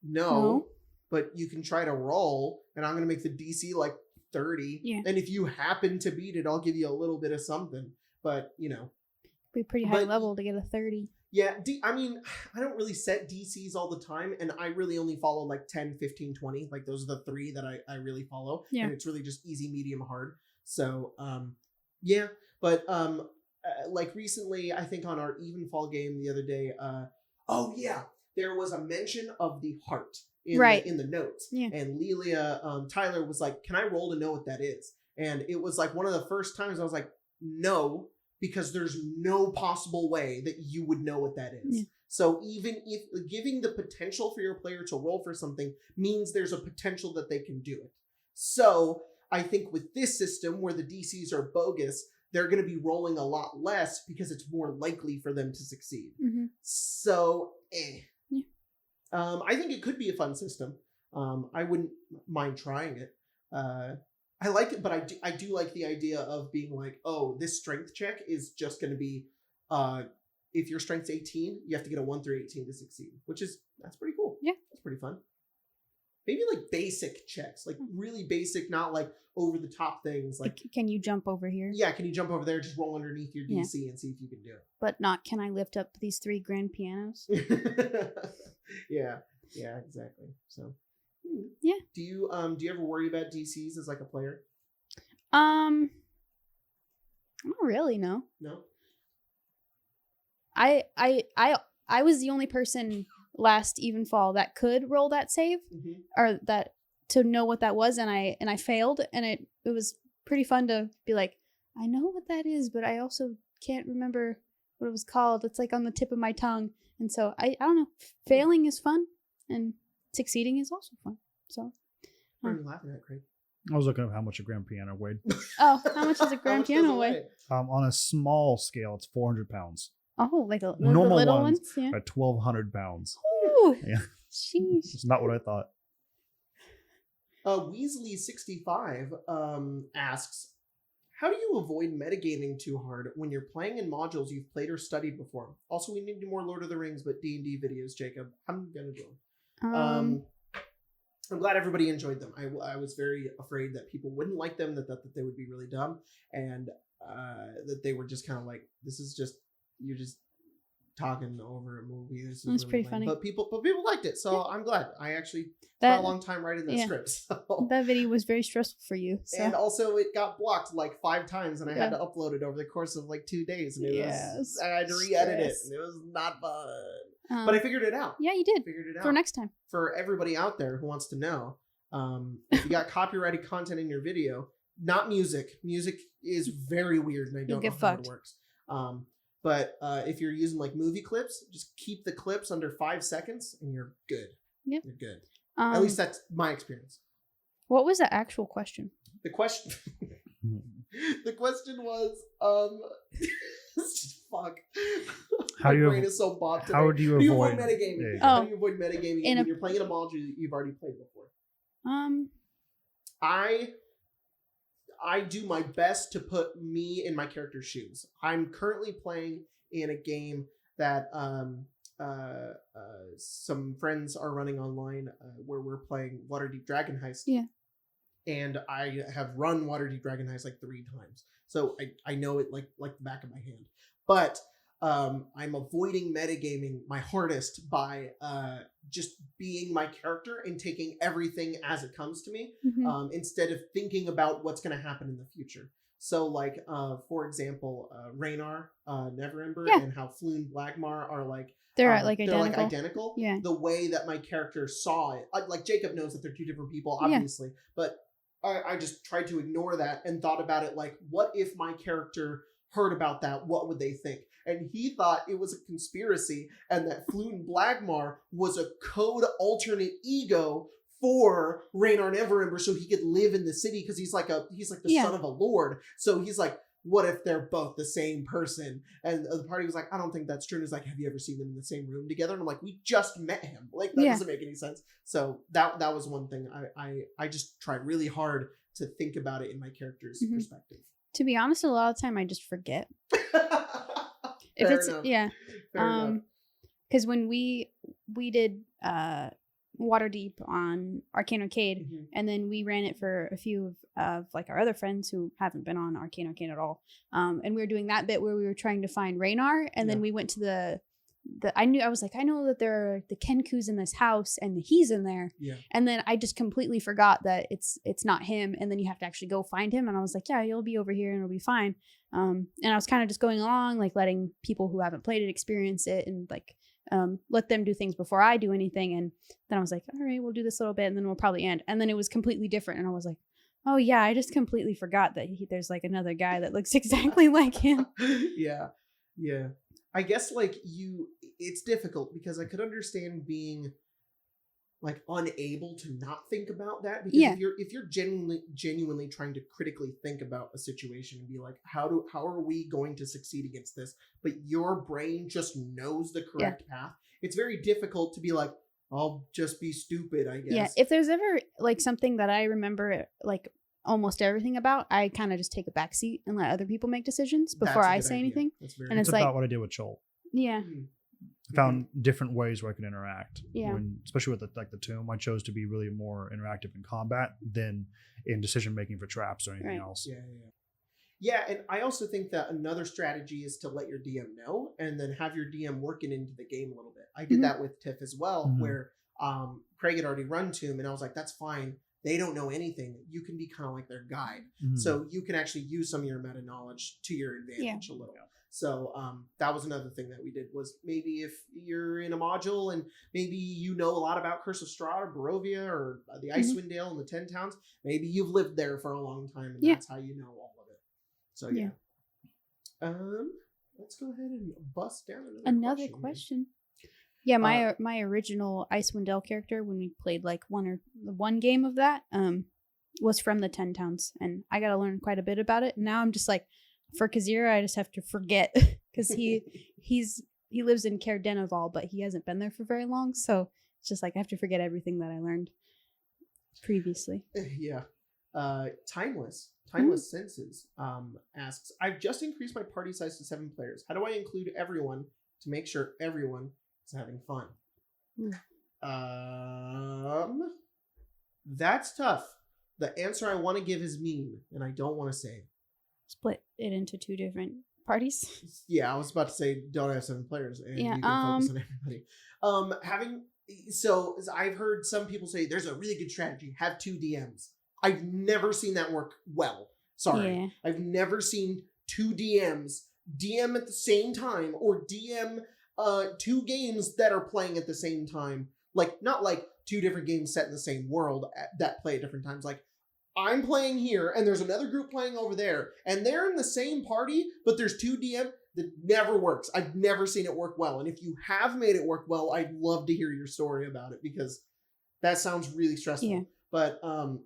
no. But you can try to roll, and I'm going to make the DC like 30. Yeah. And if you happen to beat it, I'll give you a little bit of something. But, be pretty high level to get a 30. Yeah, I mean, I don't really set DCs all the time, and I really only follow like 10, 15, 20. Like those are the three that I really follow. Yeah. And it's really just easy, medium, hard. So, yeah. But like recently, I think on our Evenfall game the other day, there was a mention of the heart in the notes. Yeah. And Lelia, Tyler was like, can I roll to know what that is? And it was like one of the first times I was like, no, because there's no possible way that you would know what that is. Yeah. So even if giving the potential for your player to roll for something means there's a potential that they can do it. So I think with this system where the DCs are bogus, they're going to be rolling a lot less because it's more likely for them to succeed. Mm-hmm. So, Yeah. I think it could be a fun system. I wouldn't mind trying it. I like it, but I do like the idea of being like, oh, this strength check is just going to be, if your strength's 18, you have to get a 1 through 18 to succeed, that's pretty cool. Yeah. That's pretty fun. Maybe like basic checks, like really basic, not like over the top things. Like, can you jump over here? yeah, can you jump over there, just roll underneath your DC and see if you can do it. But not, can I lift up these 3 grand pianos? Yeah, exactly. So, yeah. Do you ever worry about DCs as like a player? Not really, no. No. I was the only person last even fall that could roll that save, or that to know what that was, and I failed, and it was pretty fun to be like, I know what that is, but I also can't remember what it was called. It's like on the tip of my tongue, and so I don't know. Failing is fun, and succeeding is also fun. So. What are you laughing at, Craig? I was looking at how much a grand piano weighed. Oh, how much does a grand piano weigh? On a small scale, it's 400 pounds. Oh, like the Normal little ones ones? Yeah. are 1,200 pounds. Ooh, Yeah. Sheesh. It's not what I thought. Weasley65 asks, how do you avoid metagaming too hard when you're playing in modules you've played or studied before? Also, we need to do more Lord of the Rings, but D&D videos, Jacob. I'm gonna do them. I'm glad everybody enjoyed them. I was very afraid that people wouldn't like them, that they would be really dumb, and that they were just kind of like, you're just talking over a movie. This is It was really pretty lame. funny. But people liked it, so I'm glad. I actually spent a long time writing that script. So. That video was very stressful for you. So. And also it got blocked like 5 times, and I had to upload it over the course of like 2 days, and I had to re-edit it, and it was not fun. But I figured it out. Yeah, you did. Figured it out. For next time. For everybody out there who wants to know, if you got copyrighted content in your video, not music. Music is very weird, and I don't know how it works. But if you're using like movie clips, just keep the clips under 5 seconds, and you're good. Yep. You're good. At least that's my experience. What was the actual question? The question was, fuck. How do you brain is so bogged today. How do you avoid metagaming? How do you avoid metagaming when you're playing in a module you've already played before? I do my best to put me in my character's shoes. I'm currently playing in a game that some friends are running online where we're playing Waterdeep Dragon Heist. Yeah. And I have run Waterdeep Dragon Heist like 3 times. So I know it like the back of my hand. But I'm avoiding metagaming my hardest by just being my character and taking everything as it comes to me, instead of thinking about what's going to happen in the future. So, like, for example, Raynar, Neverember, and how Floon Blagmar are like they're identical. They're like identical. Yeah. The way that my character saw it, like Jacob knows that they're 2 different people, obviously, but I just tried to ignore that and thought about it like, what if my character heard about that? What would they think? And he thought it was a conspiracy and that Floon Blagmar was a code alternate ego for Raynar Neverember so he could live in the city because he's like the son of a lord. So he's like, what if they're both the same person? And the party was like, I don't think that's true. And he's like, have you ever seen them in the same room together? And I'm like, we just met him. Like, that doesn't make any sense. So that was one thing. I just tried really hard to think about it in my character's perspective. To be honest, a lot of the time I just forget. Fair enough. Because when we did Waterdeep on Arcane Arcade, and then we ran it for a few of like our other friends who haven't been on Arcane at all, and we were doing that bit where we were trying to find Raynar, and then we went to I know that there are the Kenkus in this house and he's in there, and then I just completely forgot that it's not him, and then you have to actually go find him, and I was like, yeah, you'll be over here and it'll be fine. And I was kind of just going along, like letting people who haven't played it experience it, and like let them do things before I do anything. And then I was like, all right, we'll do this little bit and then we'll probably end. And then it was completely different, and I was like, oh yeah, I just completely forgot that there's like another guy that looks exactly like him. Yeah. I guess like it's difficult because I could understand being like unable to not think about that, because if you're genuinely trying to critically think about a situation and be like, how are we going to succeed against this, but your brain just knows the correct path, it's very difficult to be like, I'll just be stupid, I guess. Yeah, if there's ever like something that I remember like almost everything about, I kind of just take a back seat and let other people make decisions before I say anything. And it's like about what I did with Joel. Yeah. I found different ways where I could interact. Yeah. Especially with the tomb, I chose to be really more interactive in combat than in decision making for traps or anything else. Yeah, and I also think that another strategy is to let your DM know and then have your DM working into the game a little bit. I did that with Tiff as well, where Craig had already run Tomb, and I was like, that's fine. They don't know anything. You can be kind of like their guide. So you can actually use some of your meta knowledge to your advantage a little. So that was another thing that we did, was maybe if you're in a module and maybe you know a lot about Curse of Strahd or Barovia or the Icewind Dale and the 10 Towns, maybe you've lived there for a long time and that's how you know all of it. So let's go ahead and bust down another question. Yeah, my original Icewind Dale character, when we played like one game of that, was from the 10 Towns, and I got to learn quite a bit about it. And now I'm just like, for Kazira, I just have to forget, because he lives in Caer Dineval, but he hasn't been there for very long, so it's just like I have to forget everything that I learned previously. Timeless Senses asks, I've just increased my party size to 7 players. How do I include everyone to make sure everyone is having fun? That's tough. The answer I want to give is mean, and I don't want to say. Split it into 2 different parties. Yeah, I was about to say don't have 7 players, and you can focus on everybody. So I've heard some people say there's a really good strategy: have 2 DMs. I've never seen that work well. Sorry, I've never seen 2 DMs DM at the same time, or DM 2 games that are playing at the same time. Like, not like 2 different games set in the same world that play at different times. Like, I'm playing here, and there's another group playing over there, and they're in the same party, but there's 2 DM. That never works. I've never seen it work well. And if you have made it work well, I'd love to hear your story about it, because that sounds really stressful. Yeah. But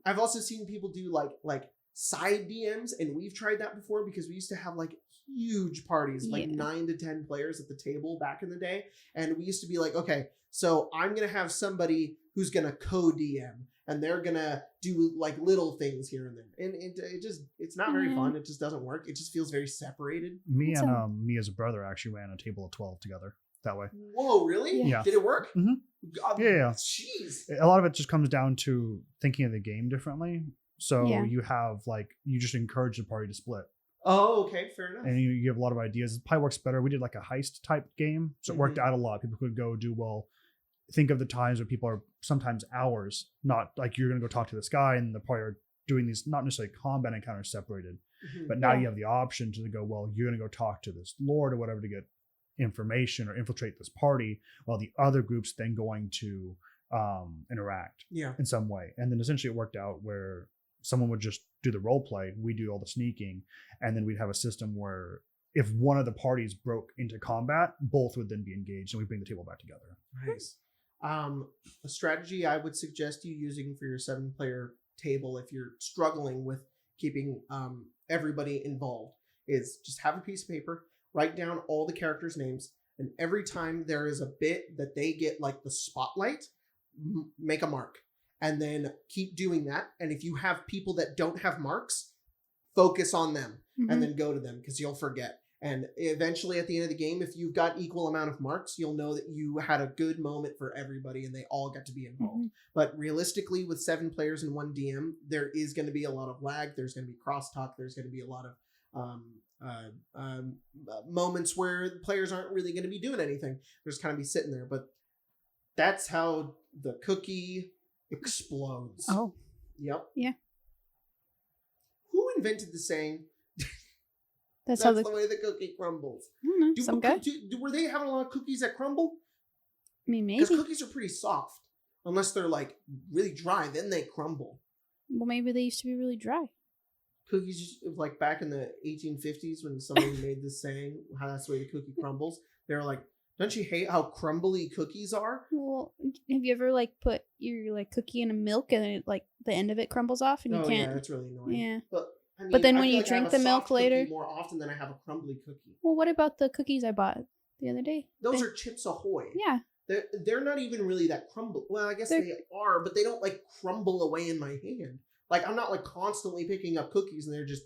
I've also seen people do like side DMs, and we've tried that before, because we used to have like huge parties, like 9 to 10 players at the table back in the day. And we used to be like, okay, so I'm going to have somebody who's going to co-DM, and they're going to do like little things here and there. And it's not very fun. It just doesn't work. It just feels very separated. Me as a brother actually ran a table of 12 together that way. Whoa, really? Yeah. Did it work? God, yeah. Jeez. A lot of it just comes down to thinking of the game differently. So you have you just encourage the party to split. Oh, okay, fair enough. And you give a lot of ideas. It probably works better. We did like a heist type game, so it worked out a lot. People could go do think of the times where people are sometimes hours, not like you're going to go talk to this guy, and the party are doing these not necessarily combat encounters separated, but now you have the option to go, well, you're going to go talk to this lord or whatever to get information or infiltrate this party, while the other group's then going to interact in some way. And then essentially it worked out where someone would just do the role play, we do all the sneaking, and then we'd have a system where if one of the parties broke into combat, both would then be engaged, and we bring the table back together. Nice. A strategy I would suggest you using for your 7-player table, if you're struggling with keeping everybody involved, is just have a piece of paper, write down all the characters' names, and every time there is a bit that they get like the spotlight, make a mark, and then keep doing that. And if you have people that don't have marks, focus on them and then go to them, because you'll forget. And eventually at the end of the game, if you've got equal amount of marks, you'll know that you had a good moment for everybody and they all got to be involved. But realistically, with 7 players and 1 DM, there is going to be a lot of lag. There's going to be crosstalk. There's going to be a lot of moments where the players aren't really going to be doing anything. They're just kind of be sitting there. But that's how the cookie explodes. Oh. Yep. Yeah. Who invented the saying? That's the way the cookie crumbles. I don't know, Were they having a lot of cookies that crumble? I mean, maybe. Because cookies are pretty soft. Unless they're like really dry, then they crumble. Well, maybe they used to be really dry. Cookies, just like back in the 1850s when somebody made this saying, how that's the way the cookie crumbles. They were like, "Don't you hate how crumbly cookies are?" Well, have you ever like put your like cookie in a milk and it, like the end of it crumbles off and you can't? Yeah, it's really annoying. Yeah. But I mean, But then I when feel you like I drink have a the milk soft cookie later- more often than I have a crumbly cookie. Well, what about the cookies I bought the other day? Those are Chips Ahoy. Yeah. They're not even really that crumble. Well, I guess they are, but they don't like crumble away in my hand. Like I'm not like constantly picking up cookies and they're just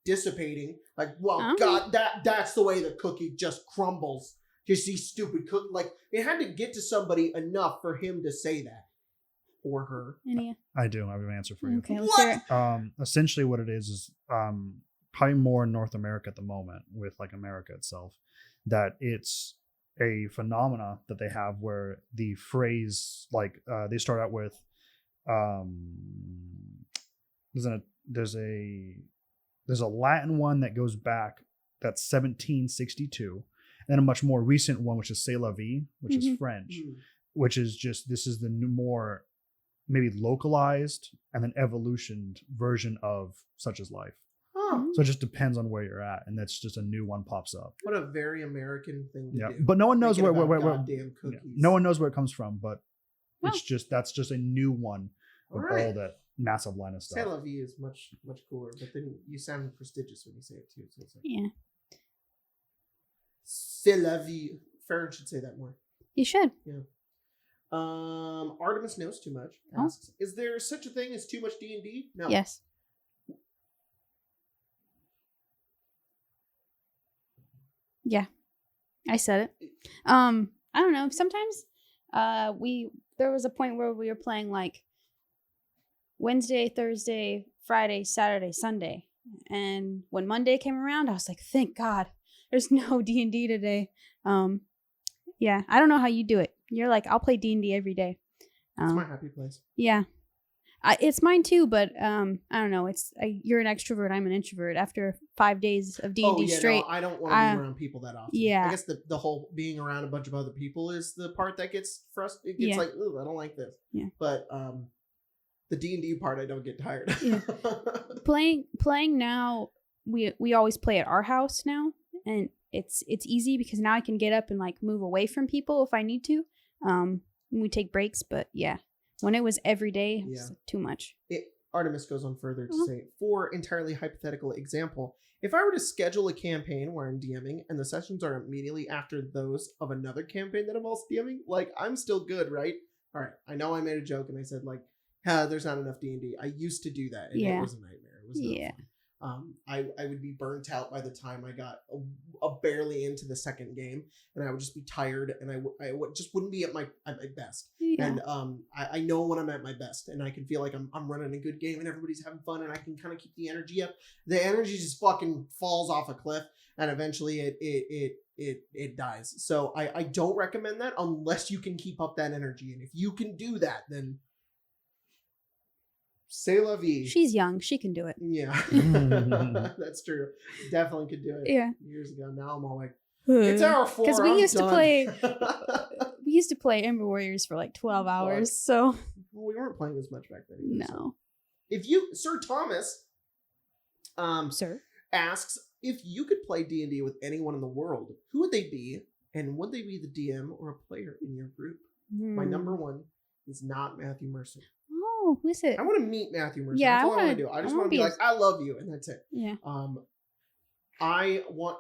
dissipating. Like, well, God, that's the way the cookie just crumbles. Just these stupid cook. Like it had to get to somebody enough for him to say that, or her. I do. I have an answer for you. Okay, let's hear it. Essentially, what it is probably more in North America at the moment, with like America itself, that it's a phenomena that they have where the phrase like they start out with there's a Latin one that goes back that's 1762, and then a much more recent one which is C'est la vie, which is French, which is just this is the new, more maybe localized and then evolutioned version of such is life. So it just depends on where you're at, and that's just a new one pops up. What a very American thing to do. But no one knows where goddamn cookies. no one knows where it comes from, but Well. that's just a new one of all that massive line of stuff. C'est la vie is much cooler, but then you sound prestigious when you say it too. So it's like, Yeah. C'est la vie. Farron should say that more. You should. Yeah. Artemis knows too much. Asks, is there such a thing as too much D&D? No. Yes. Yeah. I said it. I don't know. Sometimes there was a point where we were playing like Wednesday, Thursday, Friday, Saturday, Sunday. And when Monday came around, I was like, thank God there's no D&D today. Yeah, I don't know how you do it. You're like, I'll play D&D every day. It's my happy place. Yeah. It's mine too, but I don't know. You're an extrovert. I'm an introvert. After 5 days of D&D straight, no, I don't want to be around people that often. Yeah, I guess the whole being around a bunch of other people is the part that gets frustrated. It gets like, ooh, I don't like this. Yeah, but the D&D part, I don't get tired. Yeah. Playing now, we always play at our house now, and it's easy because now I can get up and like move away from people if I need to. We take breaks, but yeah. When it was every day, it was too much. Artemis goes on further to say, for entirely hypothetical example, if I were to schedule a campaign where I'm DMing and the sessions are immediately after those of another campaign that I'm also DMing, like I'm still good, right? All right, I know I made a joke and I said like, there's not enough D&D. I used to do that and it was a nightmare. It was not fun. I would be burnt out by the time I got barely into the second game, and I would just be tired, and I just wouldn't be at my best. Yeah. And I know when I'm at my best, and I can feel like I'm running a good game, and everybody's having fun, and I can kind of keep the energy up. The energy just fucking falls off a cliff, and eventually it dies. So I don't recommend that unless you can keep up that energy, and if you can do that, then C'est la vie. She's young. She can do it. Yeah. That's true. Definitely could do it. Yeah. Years ago. Now I'm all like, it's hour 4. Because we used to play Ember Warriors for like 12 hours. So we weren't playing as much back then either, no. So. If Sir Thomas Sir asks if you could play D&D with anyone in the world, who would they be? And would they be the DM or a player in your group? My number one is not Matthew Mercer. Oh, who is it? I want to meet Matthew Mercer. Yeah, that's all I want to do. I just want to be like, I love you, and that's it. Yeah. I want,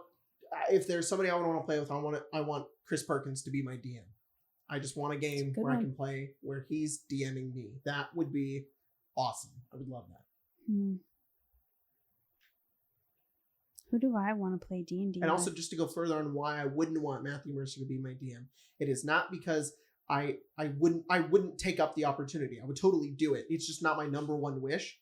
if there's somebody I would want to play with, I want Chris Perkins to be my DM. I just want a game where I can play where he's DMing me. That would be awesome. I would love that. Who do I want to play D&D? And also, just to go further on why I wouldn't want Matthew Mercer to be my DM, it is not because I wouldn't take up the opportunity. I would totally do it. It's just not my number one wish.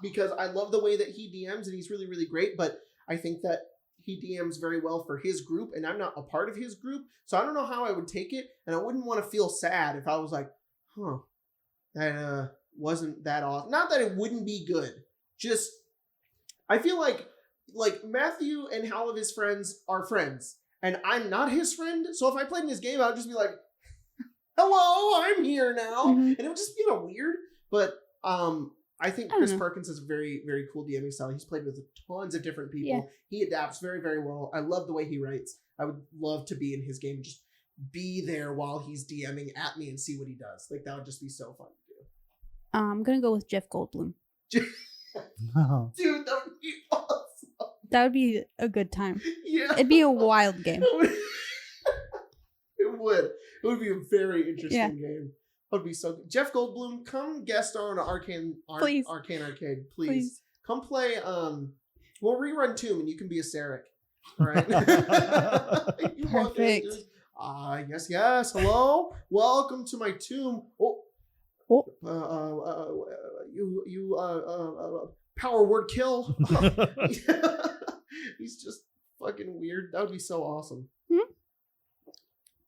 Because I love the way that he DMs and he's really, really great, but I think that he DMs very well for his group and I'm not a part of his group. So I don't know how I would take it, and I wouldn't want to feel sad if I was like, that wasn't that awesome. Not that it wouldn't be good. Just I feel like Matthew and all of his friends are friends and I'm not his friend. So if I played in his game, I would just be like, hello, I'm here now. And it would just be weird. But I think don't Chris know. Perkins is a very, very cool DMing style. He's played with tons of different people. Yeah. He adapts very, very well. I love the way he writes. I would love to be in his game and just be there while he's DMing at me and see what he does. Like, that would just be so fun to do. I'm gonna go with Jeff Goldblum. Dude, that would be awesome. That would be a good time. Yeah. It'd be a wild game. It would. It would be a very interesting Yeah. game. That would be so good. Jeff Goldblum, come guest on Arcane Please. Arcade, please. Please. Come play we'll rerun Tomb and you can be a Sarek. All right. You walk in, Perfect. dude. Yes. Hello. Welcome to my tomb. Oh. Power word kill. He's just fucking weird. That would be so awesome.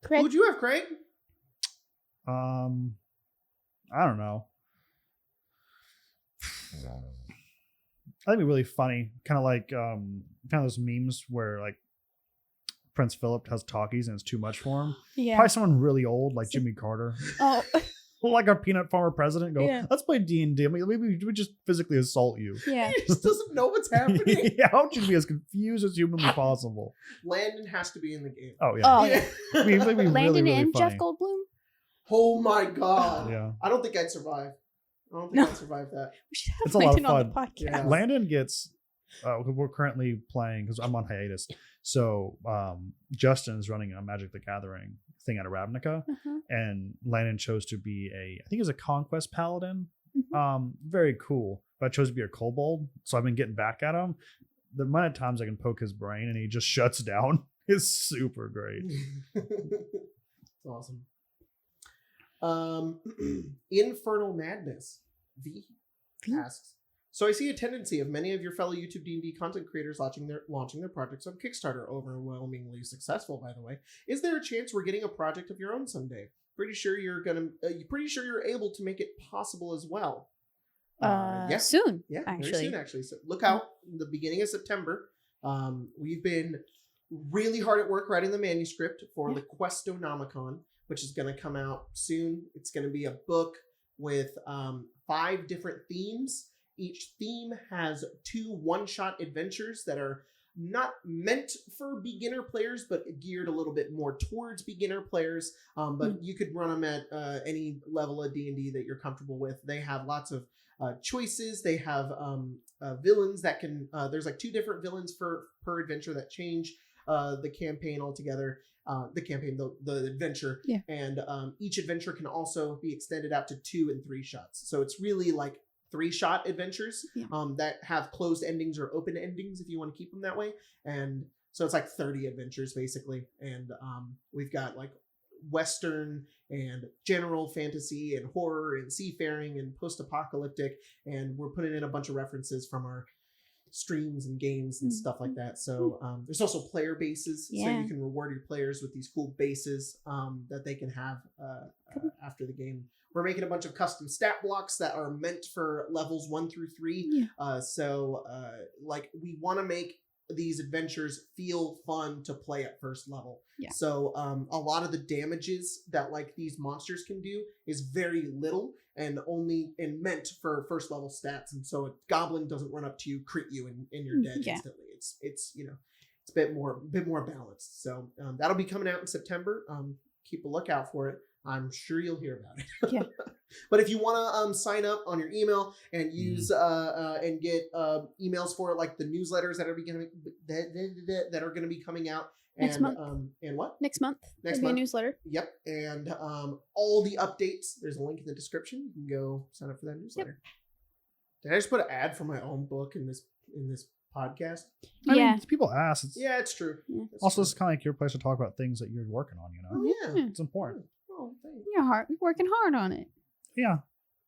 Craig? Who would you have, Craig? I don't know. I think it'd be really funny, kind of like those memes where like Prince Philip has talkies and it's too much for him. Yeah. Probably someone really old like Jimmy Carter, Oh, like our peanut farmer president. Go, Yeah. let's play D&D. Maybe we just physically assault you. yeah. He just doesn't know what's happening. Yeah, how should be as confused as humanly possible? Landon has to be in the game. Oh yeah. Oh, yeah. I mean, it'd be Landon really and funny. Jeff Goldblum? Oh my god. Yeah. I don't think I'd survive. I'd survive that. We should have It's a lot of Landon on the fun. podcast. Yeah. Landon gets we're currently playing because I'm on hiatus, so Justin is running a Magic the Gathering thing out of Ravnica, and Landon chose to be I think he's a conquest paladin. Very cool, but I chose to be a kobold, so I've been getting back at him. The amount of times I can poke his brain and he just shuts down is super great. It's awesome. Infernal Madness V asks, so I see a tendency of many of your fellow YouTube D&D content creators launching their projects on Kickstarter. Overwhelmingly successful, by the way. Is there a chance we're getting a project of your own someday? Pretty sure you're able to make it possible as well. Yes. Soon. Yeah, actually. very soon, actually. So look out, the beginning of September. We've been really hard at work writing the manuscript for the Questonomicon, which is going to come out soon. It's going to be a book with 5 different themes. Each theme has 2 one-shot adventures that are not meant for beginner players, but geared a little bit more towards beginner players. But you could run them at any level of D&D that you're comfortable with. They have lots of choices. They have villains that can there's like 2 different villains per adventure that change the campaign altogether. The adventure, and each adventure can also be extended out to 2 and 3 shots. So it's really like 3-shot adventures that have closed endings or open endings if you want to keep them that way. And so it's like 30 adventures basically. And we've got like Western and general fantasy and horror and seafaring and post-apocalyptic, and we're putting in a bunch of references from our streams and games and stuff like that. So there's also player bases, so you can reward your players with these cool bases that they can have after the game. We're making a bunch of custom stat blocks that are meant for levels 1 through 3. Like we want to make these adventures feel fun to play at first level. So a lot of the damages that like these monsters can do is very little and meant for first level stats, and so a goblin doesn't run up to you, crit you, and you're dead instantly. It's it's a bit more balanced. So that'll be coming out in September. Keep a lookout for it. I'm sure you'll hear about it. But if you want to sign up on your email and use and get emails for like the newsletters that are going to be coming out next month. And what? Next month. Next month. month. A newsletter. Yep. And all the updates. There's a link in the description. You can go sign up for that newsletter. Did I just put an ad for my own book in this podcast? I mean, people ask. It's true. Also, it's kind of like your place to talk about things that you're working on. Oh, yeah. It's important. Oh, thanks. You're working hard on it. Yeah.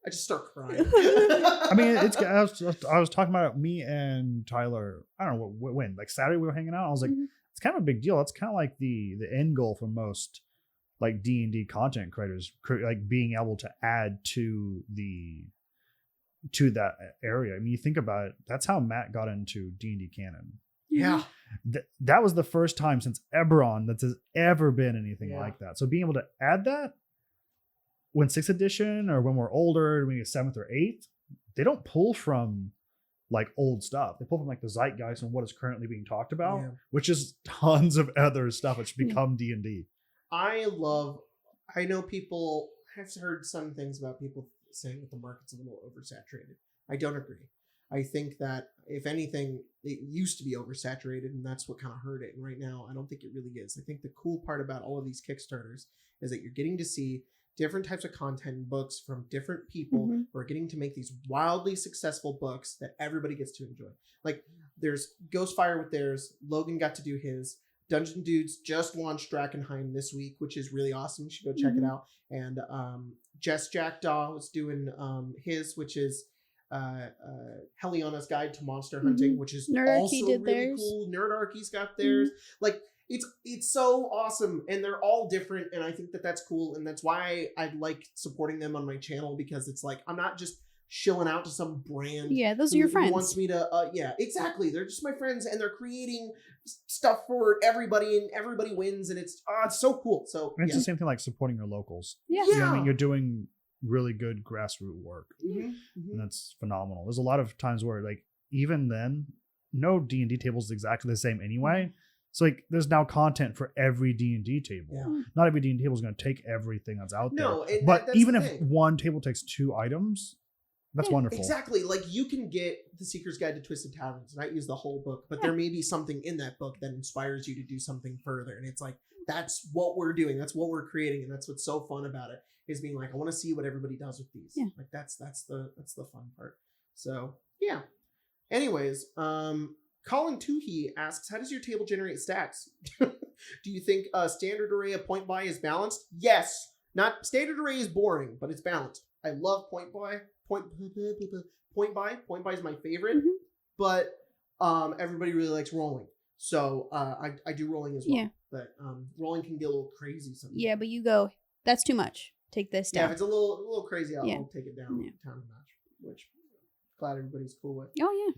I just start crying. I mean, I was talking about me and Tyler. I don't know when, like Saturday we were hanging out. I was like, it's kind of a big deal. It's kind of like the end goal for most like D&D content creators, like being able to add to that area. I mean, you think about it. That's how Matt got into D&D canon. Yeah. That was the first time since Eberron that there's ever been anything like that. So being able to add that when 6th edition or when we're older, maybe 7th or 8th, they don't pull from like old stuff. They pull from like the zeitgeist and what is currently being talked about, which is tons of other stuff which become D&D. I know people have heard some things about people saying that the market's a little oversaturated. I don't agree. I think that if anything, it used to be oversaturated, and that's what kind of hurt it. And right now, I don't think it really is. I think the cool part about all of these Kickstarters is that you're getting to see different types of content and books from different people who are getting to make these wildly successful books that everybody gets to enjoy. Like there's Ghostfire with theirs. Logan got to do his. Dungeon Dudes just launched Drakkenheim this week, which is really awesome. You should go check it out. And Jess Jackdaw was doing his, which is Heliona's Guide to Monster Hunting, which is also really cool. Nerdarchy's got theirs. Like it's so awesome, and they're all different, and I think that that's cool, and that's why I like supporting them on my channel, because it's like I'm not just shilling out to some brand. Yeah, those are your friends. Who wants me to? Yeah, exactly. They're just my friends, and they're creating stuff for everybody, and everybody wins, and it's so cool. So and it's the same thing like supporting your locals. Yeah, you know what I mean, you're doing really good grassroots work, and that's phenomenal. There's a lot of times where like even then, no D&D table is exactly the same anyway. So like there's now content for every D&D table. Yeah. Not every D&D table is going to take everything that's out there. No, but even if one table takes 2 items, that's wonderful. Exactly. Like you can get The Seeker's Guide to Twisted Talons, and I use the whole book, but there may be something in that book that inspires you to do something further. And it's like, that's what we're doing. That's what we're creating. And that's what's so fun about it, is being like, I want to see what everybody does with these. Yeah. Like that's the fun part. So yeah. Anyways, Colin Toohey asks, how does your table generate stats? Do you think a standard array of point buy is balanced? Yes. Not standard array is boring, but it's balanced. I love point buy. Point buy is my favorite, but everybody really likes rolling. So I do rolling as well. Yeah. But rolling can get a little crazy sometimes. Yeah, but you go, that's too much. Take this down. Yeah, if it's a little crazy, I'll take it down down a notch, which glad everybody's cool with. Oh yeah.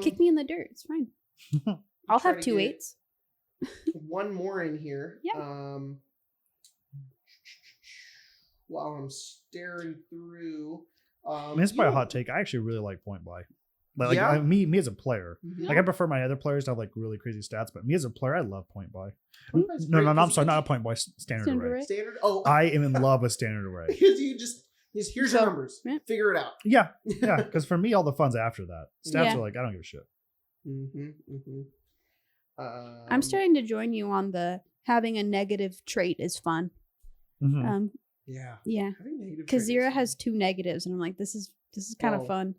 Kick me in the dirt. It's fine. I'll have 2 8s. One more in here. Yeah. While I'm staring through. I mean, it's probably a hot take. I actually really like point buy. Like me as a player. Like I prefer my other players to have like really crazy stats, but me as a player, I love point buy. No, I'm sorry, not a point buy. Standard array. Standard. Oh, I am in love with standard array. Because you just here's your numbers. Yeah. Figure it out. Yeah. Because for me, all the fun's after that. Stats are like, I don't give a shit. I'm starting to join you on the having a negative trait is fun. Yeah. Because Zira has 2 negatives, and I'm like, this is kind of fun.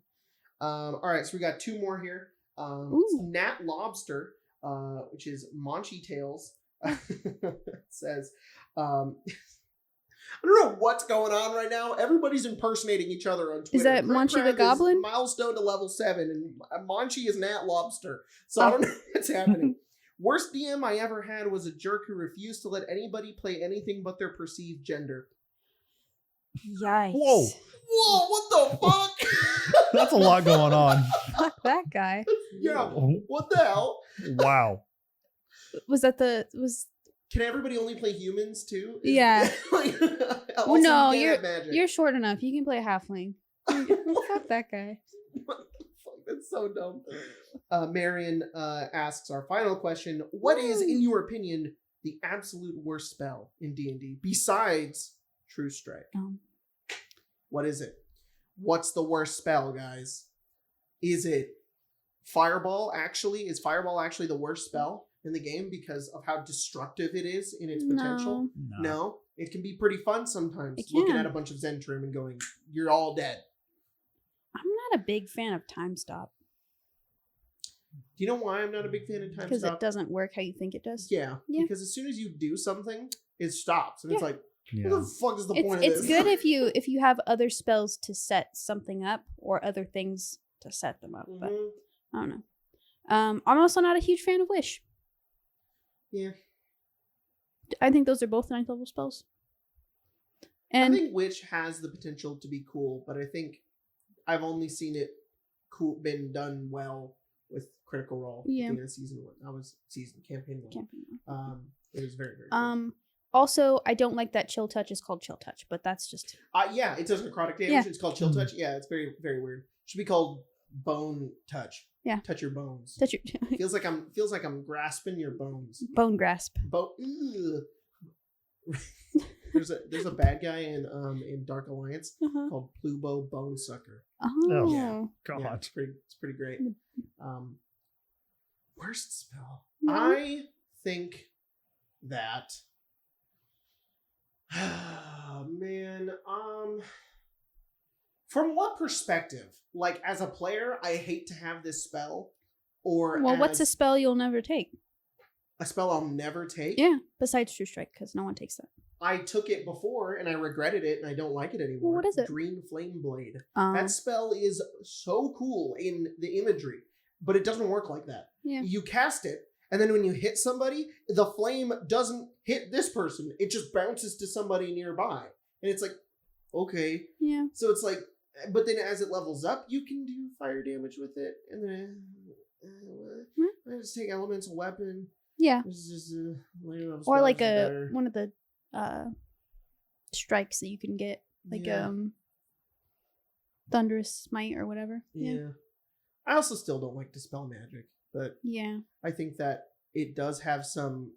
All right, so we got 2 more here. Nat Lobster, which is Monchi Tales, says, I don't know what's going on right now. Everybody's impersonating each other on Twitter. Is that Monchi the Goblin? Milestone to level 7, and Monchi is Nat Lobster. So I don't know what's happening. Worst DM I ever had was a jerk who refused to let anybody play anything but their perceived gender. Yikes. Whoa, what the fuck? That's a lot going on. Fuck that guy. Yeah, what the hell? Wow. Can everybody only play humans too? Yeah. Well, no, you're short enough. You can play a halfling. Fuck that guy. What the fuck? That's so dumb. Marion asks our final question: what is, in your opinion, the absolute worst spell in D&D besides True Strike? What is it? What's the worst spell, guys? Is it Fireball? Is Fireball actually the worst spell in the game because of how destructive it is in its potential? No. It can be pretty fun sometimes, looking at a bunch of Zentrim and going, you're all dead. I'm not a big fan of Time Stop. Do you know why I'm not a big fan of Time Stop? Because it doesn't work how you think it does. Yeah. Because as soon as you do something, it stops. And it's like, what the fuck is the point of this? It's good if you have other spells to set something up or other things to set them up. But I don't know. I'm also not a huge fan of Wish. Yeah. I think those are both 9th level spells. And I think Witch has the potential to be cool, but I think I've only seen it been done well with Critical Role. Yeah. Season 1. That was campaign 1. It was very, very cool. Also, I don't like that chill touch is called chill touch, but that's just Yeah, it does necrotic damage. Yeah. It's called chill touch. Yeah, it's very, very weird. It should be called bone touch. Yeah. Touch your bones. touch your feels like I'm grasping your bones. bone grasp. There's a bad guy in Dark Alliance Uh-huh. called Plubo Bone Sucker. Oh. Yeah. God. Yeah, it's pretty great. Worst spell. No. I think that man, from what perspective? Like as a player, I hate to have this spell, or Well, what's a as spell you'll never take? a spell I'll never take? Yeah, besides True Strike, because no one takes that. I took it before and I regretted it and I don't like it anymore. What is it? Green Flame Blade. That spell is so cool in the imagery, but it doesn't work like that. Yeah. You cast it, and then when you hit somebody, the flame doesn't hit this person. It just bounces to somebody nearby. And it's like, okay. Yeah. So it's like, but then as it levels up, you can do fire damage with it. And then I just take elemental weapon. Yeah. This is just Or like one of the strikes that you can get, like Thunderous Smite or whatever. Yeah. I also still don't like Dispel Magic, but Yeah. I think that it does have some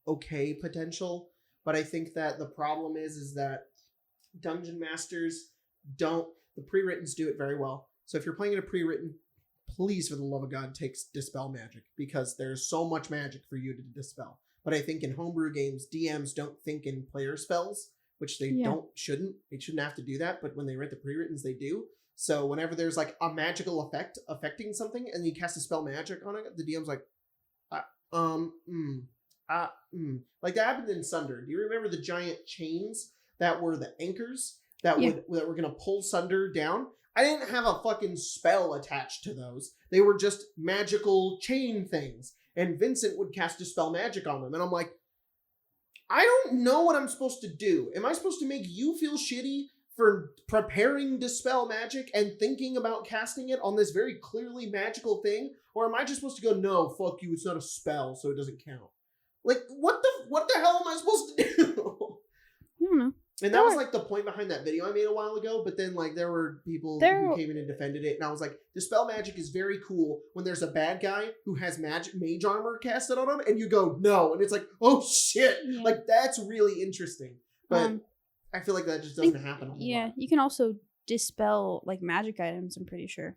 okay potential, but I think that the problem is that Dungeon Masters don't, the pre-writtens do it very well. So if you're playing in a pre-written, please, for the love of God, take Dispel Magic, because there's so much magic for you to dispel. But I think in homebrew games, DMs don't think in player spells, which they shouldn't. They shouldn't have to do that, but when they write the pre-writtens, they do. So whenever there's like a magical effect affecting something and you cast a spell magic on it, the DM's like, like that happened in Sunder. Do you remember the giant chains that were the anchors that were gonna pull Sunder down? I didn't have a fucking spell attached to those. They were just magical chain things. And Vincent would cast Dispel Magic on them. And I'm like, I don't know what I'm supposed to do. Am I supposed to make you feel shitty for preparing Dispel Magic and thinking about casting it on this very clearly magical thing? Or am I just supposed to go, no, fuck you, it's not a spell, so it doesn't count? Like, what the hell am I supposed to do? I don't know. And that was like the point behind that video I made a while ago, but then like there were people who came in and defended it, and I was like, Dispel Magic is very cool when there's a bad guy who has mage armor casted on him, and you go, no, and it's like, oh shit, like that's really interesting. But I feel like that just doesn't happen a whole lot. You can also dispel like magic items, I'm pretty sure.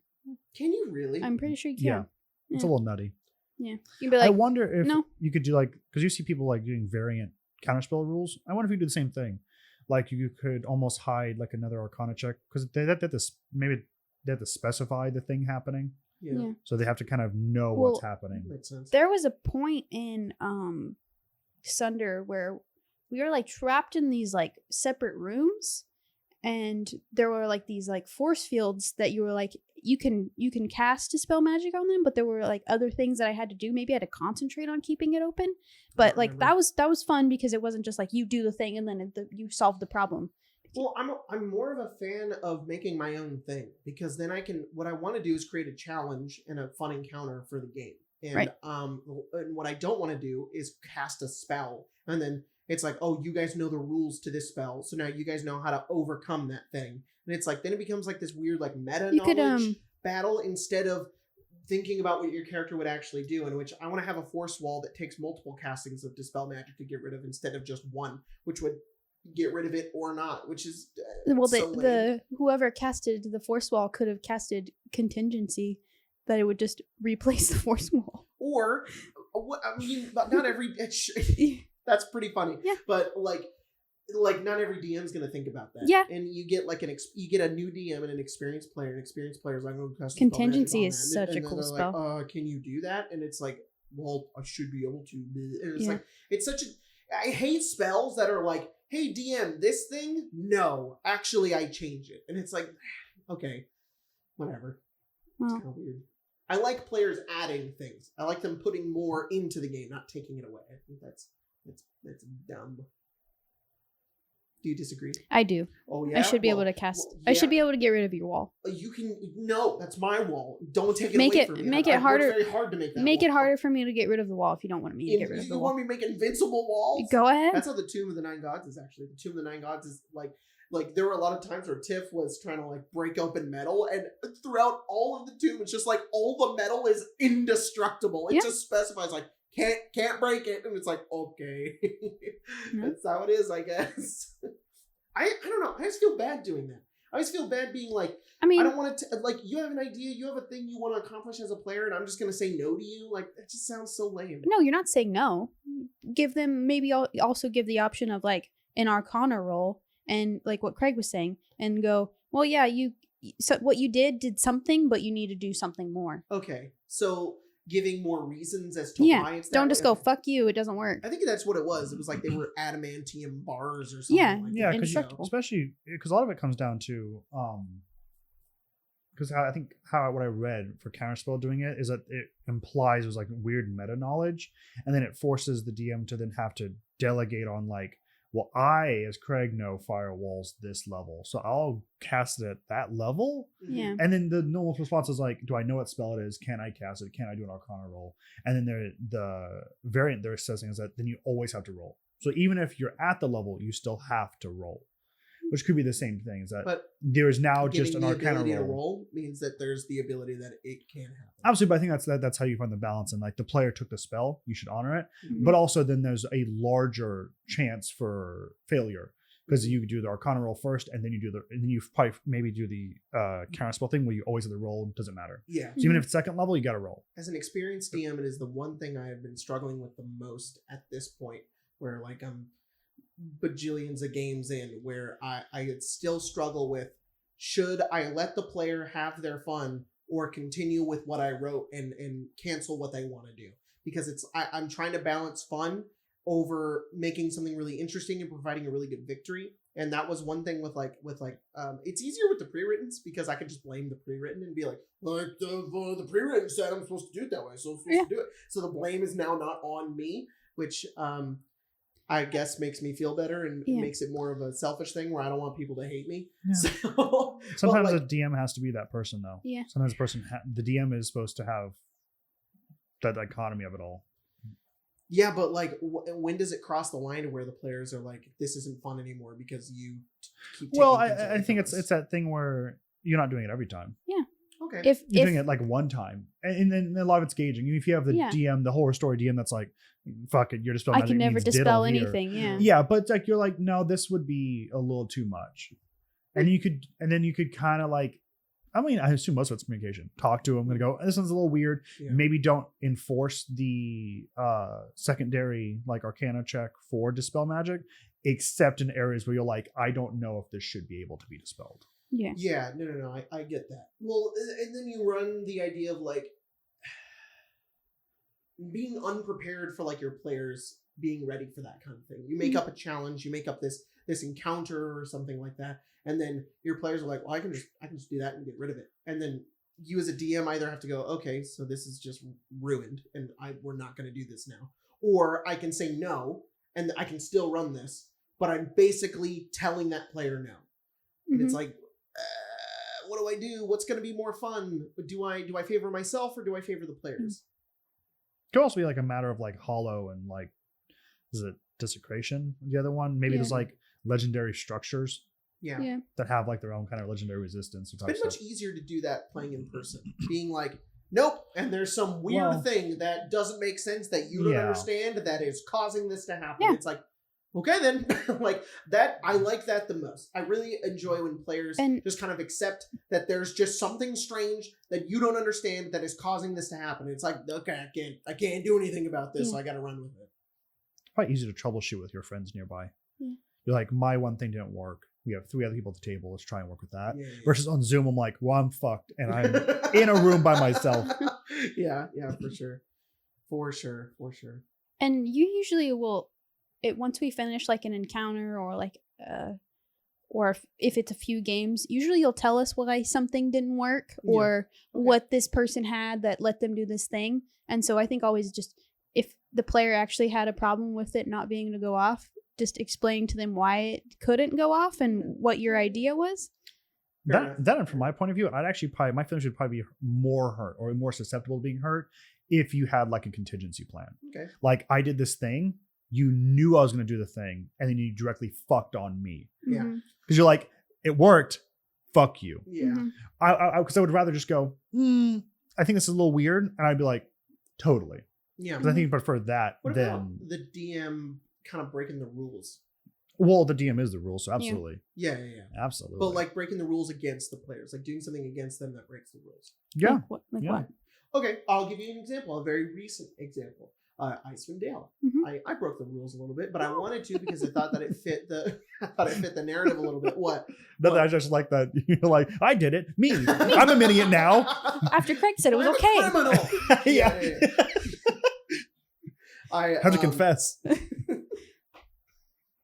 Can you really? I'm pretty sure you can. Yeah. It's a little nutty. Yeah. You can be like, I wonder if you could do like, because you see people like doing variant counterspell rules. I wonder if you could do the same thing. Like you could almost hide like another Arcana check, because they have to specify the thing happening. Yeah. So they have to kind of know what's happening. Makes sense. There was a point in Sunder where we were like trapped in these like separate rooms, and there were like these like force fields that you were like you can cast Dispel Magic on them, but there were like other things that I had to do. Maybe I had to concentrate on keeping it open, but like that was fun because it wasn't just like you do the thing and then you solve the problem. Well, I'm more of a fan of making my own thing, because then what I want to do is create a challenge and a fun encounter for the game. And and what I don't want to do is cast a spell and then it's like, oh, you guys know the rules to this spell, so now you guys know how to overcome that thing. And it's like, then it becomes like this weird like meta knowledge battle instead of thinking about what your character would actually do, in which I want to have a force wall that takes multiple castings of Dispel Magic to get rid of instead of just one, which would get rid of it or not, which is the whoever casted the force wall could have casted contingency that it would just replace the force wall. Or, I mean, not every... That's pretty funny. Yeah. But like not every DM's gonna think about that. Yeah. And you get like you get a new DM and an experienced player. An experienced player is like, oh, contingency is such a cool spell. Like, can you do that? And it's like, well, I should be able to. And it's like, it's such a... I hate spells that are like, hey, DM, this thing? No. Actually, I change it. And it's like, okay, whatever. It's kind of weird. I like players adding things. I like them putting more into the game, not taking it away. I think that's dumb. Do you disagree? I do. Oh yeah. I should be able to cast. I should be able to get rid of your wall. You can. No, that's my wall. Don't take it Make away it- from me. make it I've worked harder- Very hard to make that. Make wall. it harder for me to get rid of the wall if you don't want me to get rid of the You wall. want me to make invincible walls? Go ahead. That's how the Tomb of the Nine Gods is actually. The Tomb of the Nine Gods is like there were a lot of times where Tiff was trying to like break open metal, and throughout all of the tomb, it's just like all the metal is indestructible. It Yeah. just specifies like can't break it, and it's like okay, that's how it is, I guess. I don't know. I just feel bad doing that. I just feel bad being like, I mean, I don't want to like. You have an idea, you have a thing you want to accomplish as a player, and I'm just gonna say no to you. Like that just sounds so lame. no, you're not saying no. Give them maybe also give the option of like an Arcana roll and like what Craig was saying, and go, well, yeah, so what you did something, but you need to do something more. Okay, so giving more reasons as to Yeah, why it's that don't way? just go Okay. fuck you. It doesn't work. I think that's what it was. It was like they were adamantium bars or something. Yeah. like Yeah, that. because Indestructible. especially because a lot of it comes down to because I think what I read for Counterspell doing it is that it implies there's like weird meta knowledge, and then it forces the DM to then have to delegate on like, well, I as Craig know firewalls this level, so I'll cast it at that level. Mhm. Yeah. And then the normal response is like, do I know what spell it is? Can I cast it? Can I do an Arcana roll? And then the variant they're assessing is that then you always have to roll. So even if you're at the level, you still have to roll, which could be the same thing. Is that But there is now giving just an the Arcana ability to roll. roll means that there's the ability that it can happen. Absolutely, but I think that's how you find the balance. And like the player took the spell, you should honor it. Mhm. But also then there's a larger chance for failure because you do the Arcana roll first, and then you probably maybe do the Counterspell thing where you always have the roll. Doesn't matter. Yeah. So even if it's second level, you got to roll. As an experienced DM, it is the one thing I have been struggling with the most at this point, where like I'm bajillions of games in, where I still struggle with, should I let the player have their fun or continue with what I wrote and cancel what they want to do? Because I'm trying to balance fun over making something really interesting and providing a really good victory. And that was one thing with it's easier with the pre-writtens because I could just blame the pre-written and be like the pre-written said I'm supposed to do it that way, so I'm supposed to do it. So the blame is now not on me, which I guess makes me feel better and makes it more of a selfish thing where I don't want people to hate me. Yeah. So, Sometimes but, a DM has to be that person, though. Yeah. Sometimes the DM is supposed to have that dichotomy of it all. yeah, but like, when does it cross the line to where the players are like, "This isn't fun anymore" because you keep? Well, taking things I away think from it's us? that thing where you're not doing it every time. okay. If You're doing it like one time, and then a lot of it's gauging. If you have the Yeah. DM, the horror story DM, that's like, fuck it, you're just I can never dispel anything. Yeah. Yeah, but like you're like, no, this would be a little too much, and then you could kind of like, I mean, I assume most of it's communication. Talk to them and go, this one's a little weird. Yeah. Maybe don't enforce the secondary like Arcana check for dispel magic, except in areas where you're like, I don't know if this should be able to be dispelled. Yeah. Yeah, no, I get that. Well, and then you run the idea of like being unprepared for like your players being ready for that kind of thing. You make up a challenge, you make up this encounter or something like that, and then your players are like, well, I can just do that and get rid of it. And then you as a DM either have to go, okay, so this is just ruined and we're not going to do this now. Or I can say no and I can still run this, but I'm basically telling that player no. And it's like, what do I do? What's going to be more fun? Do I favor myself or do I favor the players? It could also be like a matter of like hollow and like, is it desecration? The other one, maybe there's like legendary structures Yeah. Yeah. that have like their own kind of legendary resistance. It's been much easier to do that playing in person. Being like, nope, and there's some weird thing that doesn't make sense that you don't understand that is causing this to happen. Yeah. It's like, okay then. Like that, I like that the most. I really enjoy when players just kind of accept that there's just something strange that you don't understand that is causing this to happen. It's like, okay, I can't do anything about this, so I gotta run with it. Quite easy to troubleshoot with your friends nearby. Yeah. You're like, my one thing didn't work. We have 3 other people at the table. Let's try and work with that. Yeah. Versus on Zoom, I'm like, well, I'm fucked and I'm in a room by myself. Yeah, for sure. And you usually will, once we finish like an encounter or like, or if it's a few games, usually you'll tell us why something didn't work or what this person had that let them do this thing. And so I think always just, if the player actually had a problem with it not being able to go off, just explaining to them why it couldn't go off and what your idea was. That from my point of view, I'd actually probably, my feelings would probably be more hurt or more susceptible to being hurt if you had like a contingency plan. Okay. Like I did this thing, you knew I was going to do the thing, and then you directly fucked on me. Yeah. Because you're like, it worked, fuck you. Yeah. Because I would rather just go, I think this is a little weird, and I'd be like, totally. Yeah. Because I think you prefer that What than about the DM kind of breaking the rules? Well, the DM is the rule, so absolutely. Yeah. Absolutely. But like breaking the rules against the players, like doing something against them that breaks the rules. Yeah. Like Yeah. what? Okay, I'll give you an example, a very recent example. Icewind Dale. I broke the rules a little bit, but I wanted to because I thought that it fit the narrative a little bit. What? I just like that. You're like, I did it. Me. I'm an idiot now. After Craig said it was I'm okay. a criminal. Yeah. I have to confess.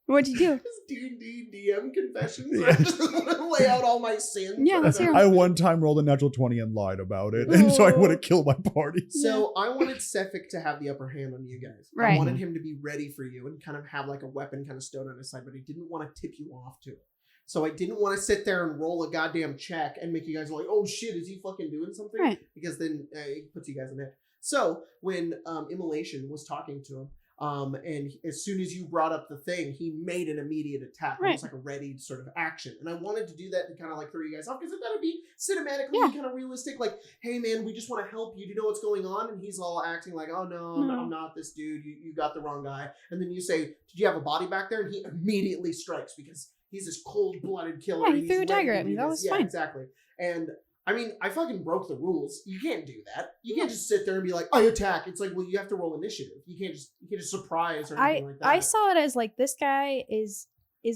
What'd you do? D&D DM confessions. Yeah. I just want to lay out all my sins. Yeah, let's hear 'em. I one time rolled a natural 20 and lied about it, and so I would have killed my party. So I wanted Sephic to have the upper hand on you guys. I Right. wanted him to be ready for you and kind of have like a weapon kind of stowed on his side, but I didn't want to tip you off to it. So I didn't want to sit there and roll a goddamn check and make you guys like, oh shit, is he fucking doing something? Right. Because then it puts you guys in it. So when Immolation was talking to him, and as soon as you brought up the thing, he made an immediate attack, Right. almost like a ready sort of action. And I wanted to do that to kind of like throw you guys off because I thought it'd be cinematically kind of realistic. Like, hey man, we just want to help you. Do you know what's going on? And he's all acting like, oh no, I'm not this dude. You got the wrong guy. And then you say, did you have a body back there? And he immediately strikes because he's this cold-blooded killer. Yeah, he and threw he's a dagger ready to at me. do That this. was fine. Exactly. And I mean, I fucking broke the rules. You can't do that. You can't just sit there and be like, I attack. It's like, well, you have to roll initiative. You can't just surprise or anything like that. I saw it as like this guy is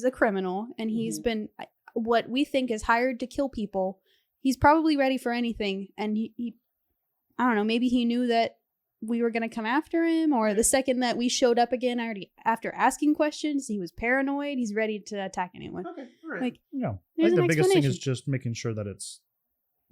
a criminal and he's been what we think is hired to kill people. He's probably ready for anything, and he I don't know, maybe he knew that we were going to come after him, or the second that we showed up again after asking questions, he was paranoid. He's ready to attack anyone. Okay, all right. Like, Yeah. I there's think an the biggest thing is explanation. just making sure that it's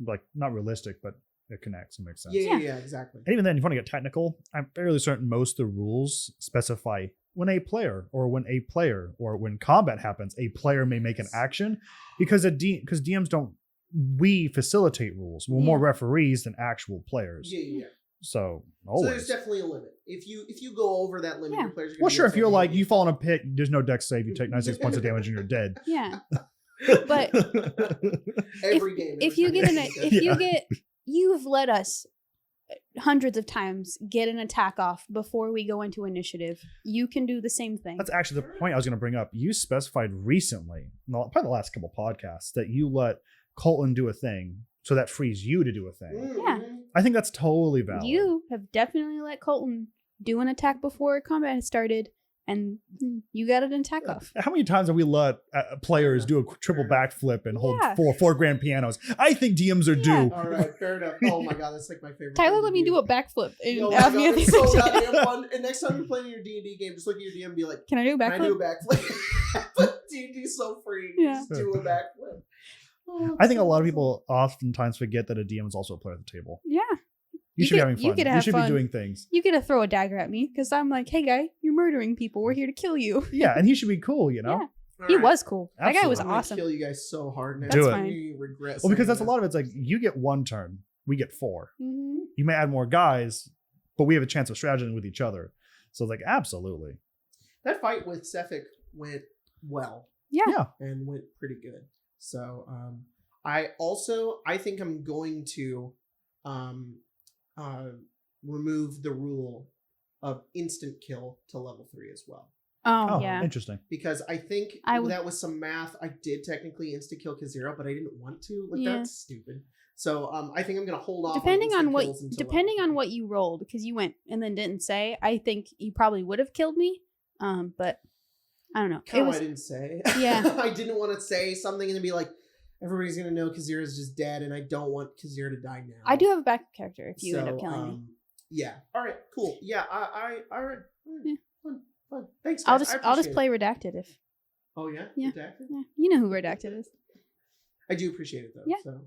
like not realistic, but it connects and makes sense. Yeah, exactly. And even then, if you want to get technical, I'm fairly certain most of the rules specify when a player or when combat happens, a player may make an action because because DMs don't, we facilitate rules. We're more referees than actual players. Yeah. So So always. there's definitely a limit. If you go over that limit, your players are gonna Well, be sure. If you're upset like, with you fall in a pit, there's no dex save, you take 96 points of damage and you're dead. Yeah. But every game. if you get you've let us hundreds of times get an attack off before we go into initiative. You can do the same thing. That's actually the point I was going to bring up. You specified recently, probably the last couple podcasts, that you let Colton do a thing, so that frees you to do a thing. Yeah. I think that's totally valid. You have definitely let Colton do an attack before combat has started, and you got an attack off. How many times have we let players do a triple backflip and hold four grand pianos? I think DMs are due. All right, fair enough. Oh my god, that's like my favorite. Tyler thing let to me do a backflip and Oh my have God, me at the it's so same time. goddamn fun. And next time you're playing your D&D game, just look at your DM and be like, Can I do a "Can I do a backflip? backflip?" D&D's so free. Yeah. Just do a backflip. Oh, I think a lot of people oftentimes forget that a DM is also a player at the table. Yeah. You should be having fun. You could have You should fun. be doing things. You get to throw a dagger at me because I'm like, hey guy, you're murdering people. We're here to kill you. Yeah, and he should be cool, you know? Yeah. All He right. was cool. That guy was I'm gonna awesome. kill you guys so hard now. Do it. fine. You regret Well, because saying that's a this. lot of it's like, you get one turn, we get 4. Mm-hmm. You may add more guys, but we have a chance of strategizing with each other. So it's like, absolutely. That fight with Sephic went well Yeah. and went pretty good. So I think I'm going to remove the rule of instant kill to level 3 as well. Oh, yeah. Interesting. Because I think that was some math. I did technically insta kill Kazira, but I didn't want to. Like, Yeah. that's stupid. So I think I'm gonna hold off. Depending on what depending what you rolled, because you went and then didn't say, I think you probably would have killed me. But I don't know. I didn't say. Yeah. I didn't want to say something and then be like, everybody's gonna know Kazira's just dead, and I don't want Kazira to die now. I do have a backup character if you end up killing me. Yeah. All right. Cool. Yeah. I all right. Yeah. Fun. Thanks. I'll Guys. just play redacted if. Oh yeah. Yeah. Redacted? Yeah. You know who redacted is. I do appreciate it though. Yeah. So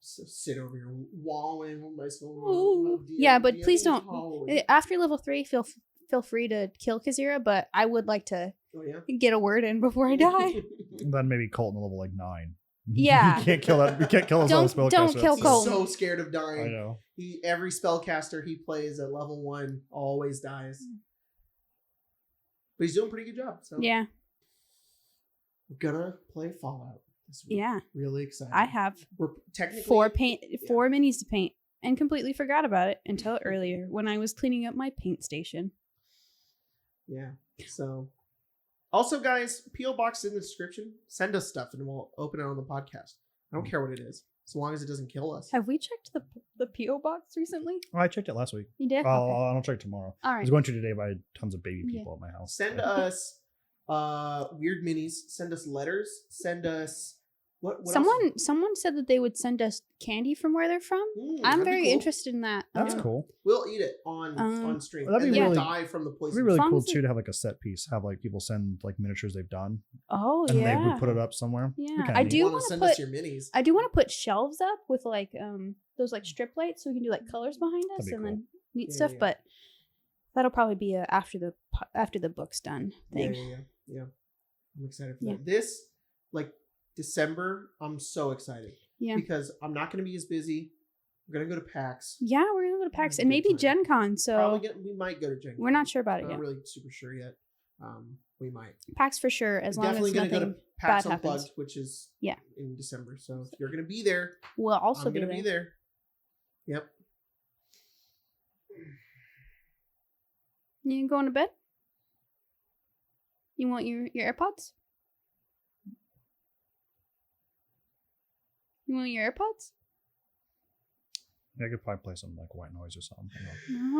sit over here walling with my soul. Ooh. Yeah, but please don't. After level 3, feel feel free to kill Kazira, but I would like to Oh yeah. get a word in before I die. Then maybe Colton level like 9. Yeah. You can't kill that. You can't kill us on a spellcaster. Don't kill He's Colton. so scared of I dying. know. Every spellcaster he plays at level 1 always dies. But he's doing a pretty good job. So Yeah. we're gonna play Fallout this week. Yeah. Really excited. I have We're technically 4 minis to paint and completely forgot about it until earlier when I was cleaning up my paint station. Yeah. So also guys, P.O Box in the description. Send us stuff and we'll open it on the podcast. I don't care what it is. As long as it doesn't kill us. Have we checked the P.O Box recently? Oh, I checked it last week. You did? I'll check tomorrow. All I was right. going to today, but I had tons of baby people at my house. Send us weird minis. Send us letters. Send us what Someone said that they would send us candy from where they're from. I'm that'd be very cool. interested in that. That's Yeah. cool. We'll eat it on stream. That'd be and then really- die from the It'd poison. be really long cool as it- too to have like a set piece. Have like people send like miniatures they've done, Oh and they yeah. would put it up somewhere. It'd be Yeah, kinda I neat. do You wanna want to send put. us your minis. I do want to put shelves up with like those like strip lights so we can do like colors behind us That'd be and cool. then neat Yeah, stuff. yeah. But that'll probably be a after the book's done thing. Yeah. I'm excited for Yeah. that. This like December, I'm so excited. Yeah. Because I'm not going to be as busy. We're going to go to PAX. Yeah, we're gonna go to PAX Have a and good maybe time. Gen Con. So We might go to Gen we're Con. not sure about it Not yet. really super sure yet. We might. PAX for sure, as long Definitely as gonna nothing go to PAX bad happens. Unplugged, which is Yeah. in December. So if you're going to be there, We'll also I'm be going to there. be there. Yep. You going to bed? You want your AirPods? You want your AirPods? Yeah, I could probably play some like white noise or something. No.